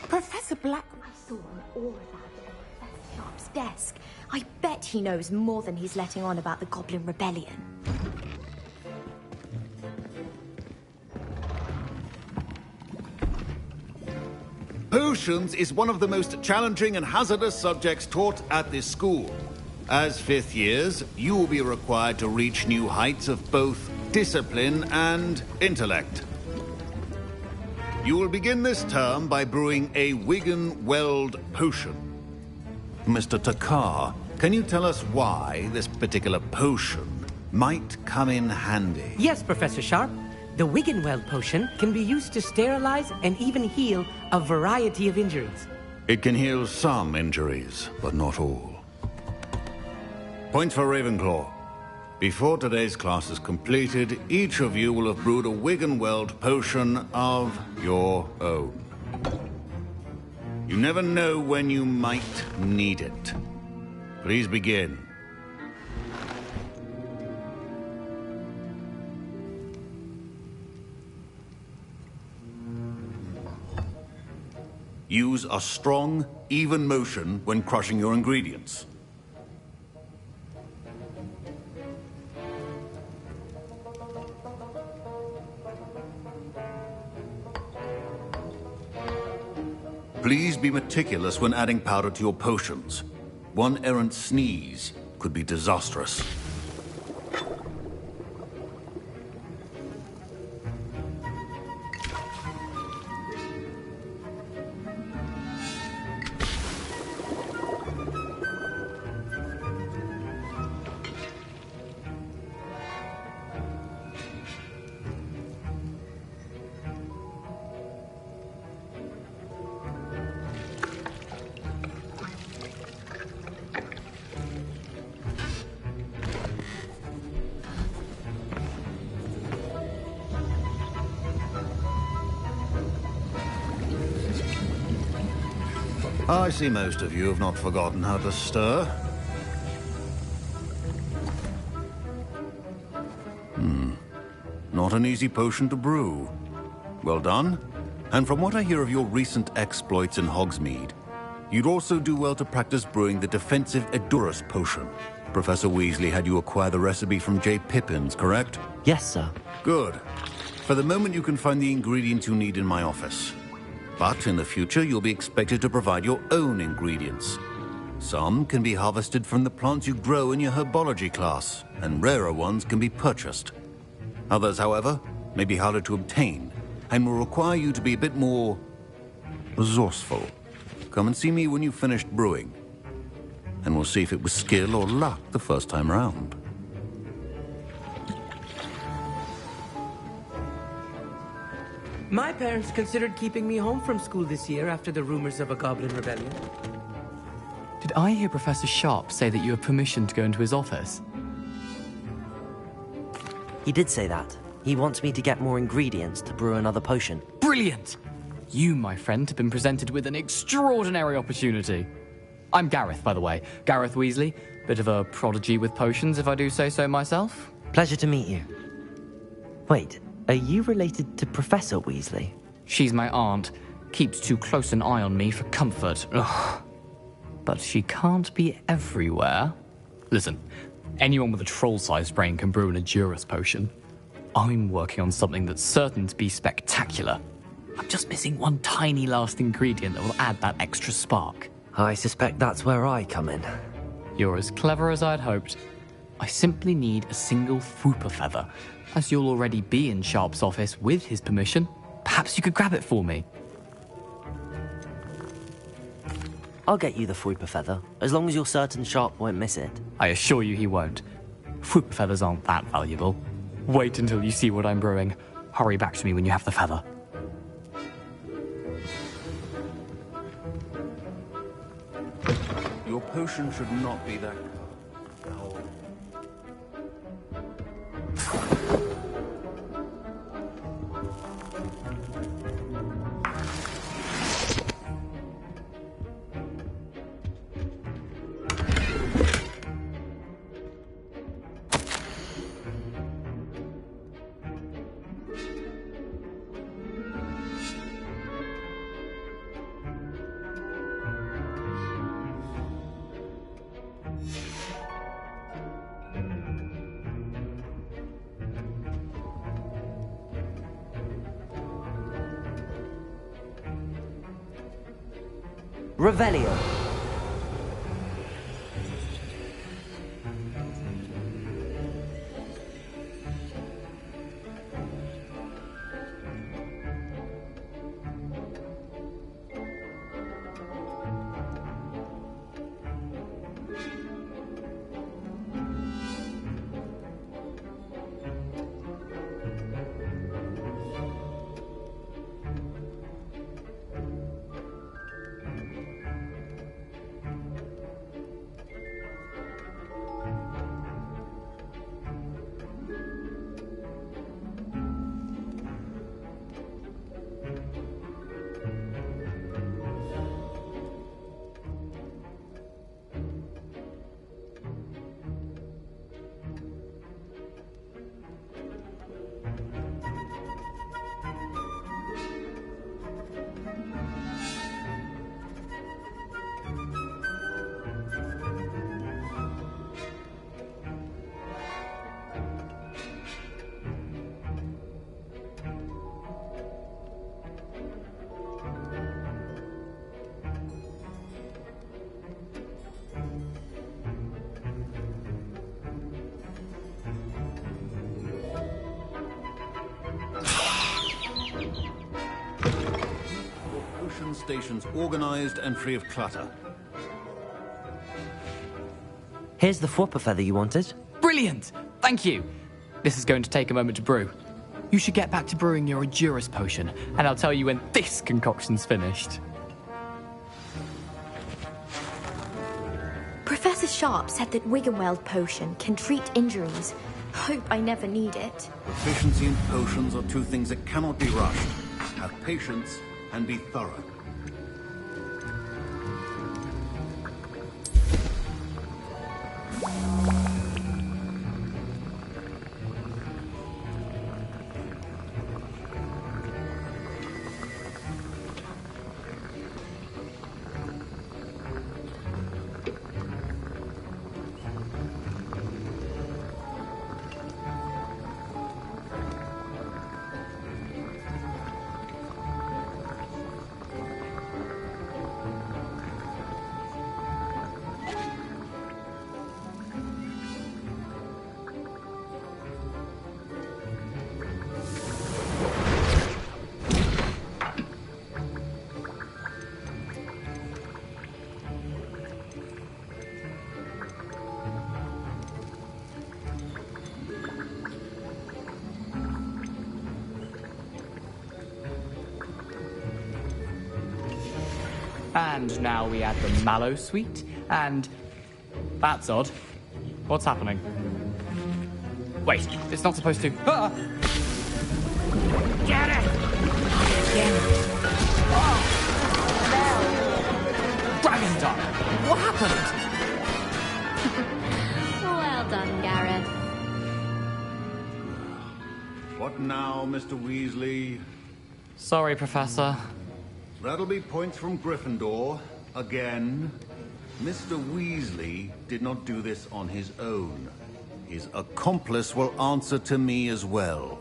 Professor Black... I saw an aura at Professor Sharp's desk. I bet he knows more than he's letting on about the Goblin Rebellion. Potions is one of the most challenging and hazardous subjects taught at this school. As fifth years, you will be required to reach new heights of both discipline and intellect. You will begin this term by brewing a Wiggenweld potion. Mr. Takar, can you tell us why this particular potion might come in handy? Yes, Professor Sharp. The Wiggenweld potion can be used to sterilize and even heal a variety of injuries. It can heal some injuries, but not all. Points for Ravenclaw. Before today's class is completed, each of you will have brewed a Wiggenweld potion of your own. You never know when you might need it. Please begin. Use a strong, even motion when crushing your ingredients. Please be meticulous when adding powder to your potions. One errant sneeze could be disastrous. I see most of you have not forgotten how to stir. Not an easy potion to brew. Well done. And from what I hear of your recent exploits in Hogsmeade, you'd also do well to practice brewing the defensive Edurus potion. Professor Weasley had you acquire the recipe from J. Pippins, correct? Yes, sir. Good. For the moment, you can find the ingredients you need in my office. But in the future, you'll be expected to provide your own ingredients. Some can be harvested from the plants you grow in your herbology class, and rarer ones can be purchased. Others, however, may be harder to obtain, and will require you to be a bit more resourceful. Come and see me when you've finished brewing, and we'll see if it was skill or luck the first time around. My parents considered keeping me home from school this year after the rumors of a Goblin Rebellion. Did I hear Professor Sharp say that you have permission to go into his office? He did say that. He wants me to get more ingredients to brew another potion. Brilliant! You, my friend, have been presented with an extraordinary opportunity. I'm Gareth, by the way. Gareth Weasley. Bit of a prodigy with potions, if I do say so myself. Pleasure to meet you. Wait, are you related to Professor Weasley? She's my aunt. Keeps too close an eye on me for comfort. Ugh. But she can't be everywhere. Listen, anyone with a troll-sized brain can brew an Edurus potion. I'm working on something that's certain to be spectacular. I'm just missing one tiny last ingredient that will add that extra spark. I suspect that's where I come in. You're as clever as I'd hoped. I simply need a single Fwooper feather. As you'll already be in Sharp's office with his permission, perhaps you could grab it for me. I'll get you the Fwooper feather, as long as you're certain Sharp won't miss it. I assure you he won't. Fwooper feathers aren't that valuable. Wait until you see what I'm brewing. Hurry back to me when you have the feather. Your potion should not be that cold. Revelio. Stations organized and free of clutter. Here's the Fwooper feather you wanted. Brilliant! Thank you! This is going to take a moment to brew. You should get back to brewing your Edurus potion, and I'll tell you when this concoction's finished. Professor Sharp said that Wiggenweld potion can treat injuries. Hope I never need it. Proficiency and potions are two things that cannot be rushed. Have patience and be thorough. And now we add the mallow sweet, and... That's odd. What's happening? Wait, it's not supposed to... Ah! Get it! Dragon Duck! What happened? Well done, Gareth. What now, Mr. Weasley? Sorry, Professor. That'll be points from Gryffindor. Again. Mr. Weasley did not do this on his own. His accomplice will answer to me as well.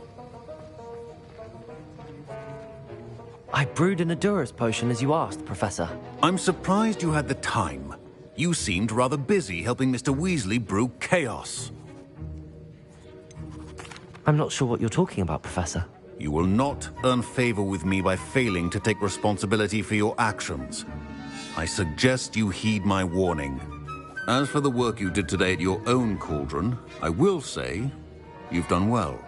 I brewed an Edurus potion as you asked, Professor. I'm surprised you had the time. You seemed rather busy helping Mr. Weasley brew chaos. I'm not sure what you're talking about, Professor. You will not earn favor with me by failing to take responsibility for your actions. I suggest you heed my warning. As for the work you did today at your own cauldron, I will say you've done well.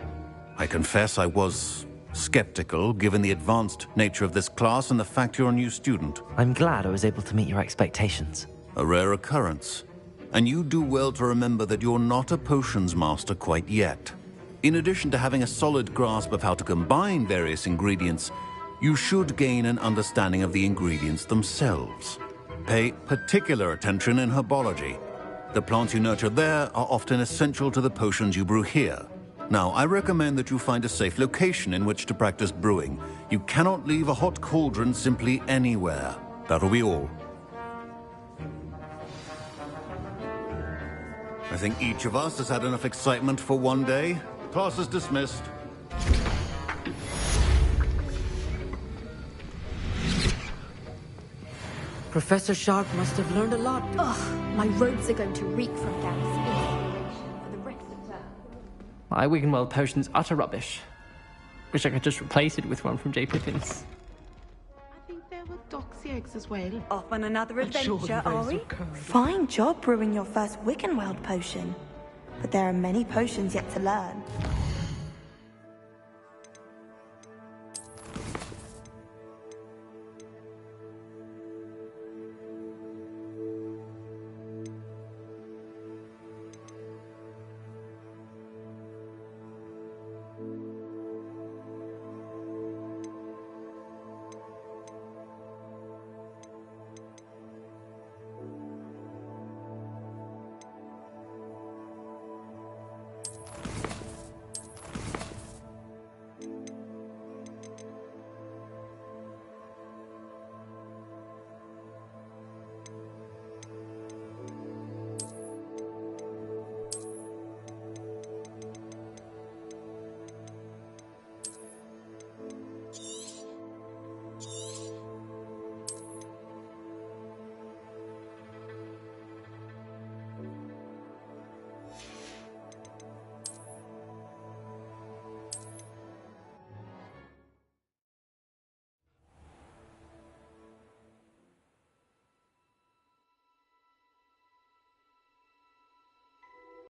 I confess I was skeptical, given the advanced nature of this class and the fact you're a new student. I'm glad I was able to meet your expectations. A rare occurrence. And you do well to remember that you're not a potions master quite yet. In addition to having a solid grasp of how to combine various ingredients, you should gain an understanding of the ingredients themselves. Pay particular attention in herbology. The plants you nurture there are often essential to the potions you brew here. Now, I recommend that you find a safe location in which to practice brewing. You cannot leave a hot cauldron simply anywhere. That'll be all. I think each of us has had enough excitement for one day. Class is dismissed. Professor Sharp must have learned a lot. Ugh, my robes are going to reek from Gareth's inspiration for the rest of the term. My Wiggenweld potion's utter rubbish. Wish I could just replace it with one from J. Pippin's. I think there were doxy eggs as well. Off on another I'm sure adventure, the are rays we? will curd. Fine job brewing your first Wiccanweld potion. But there are many potions yet to learn.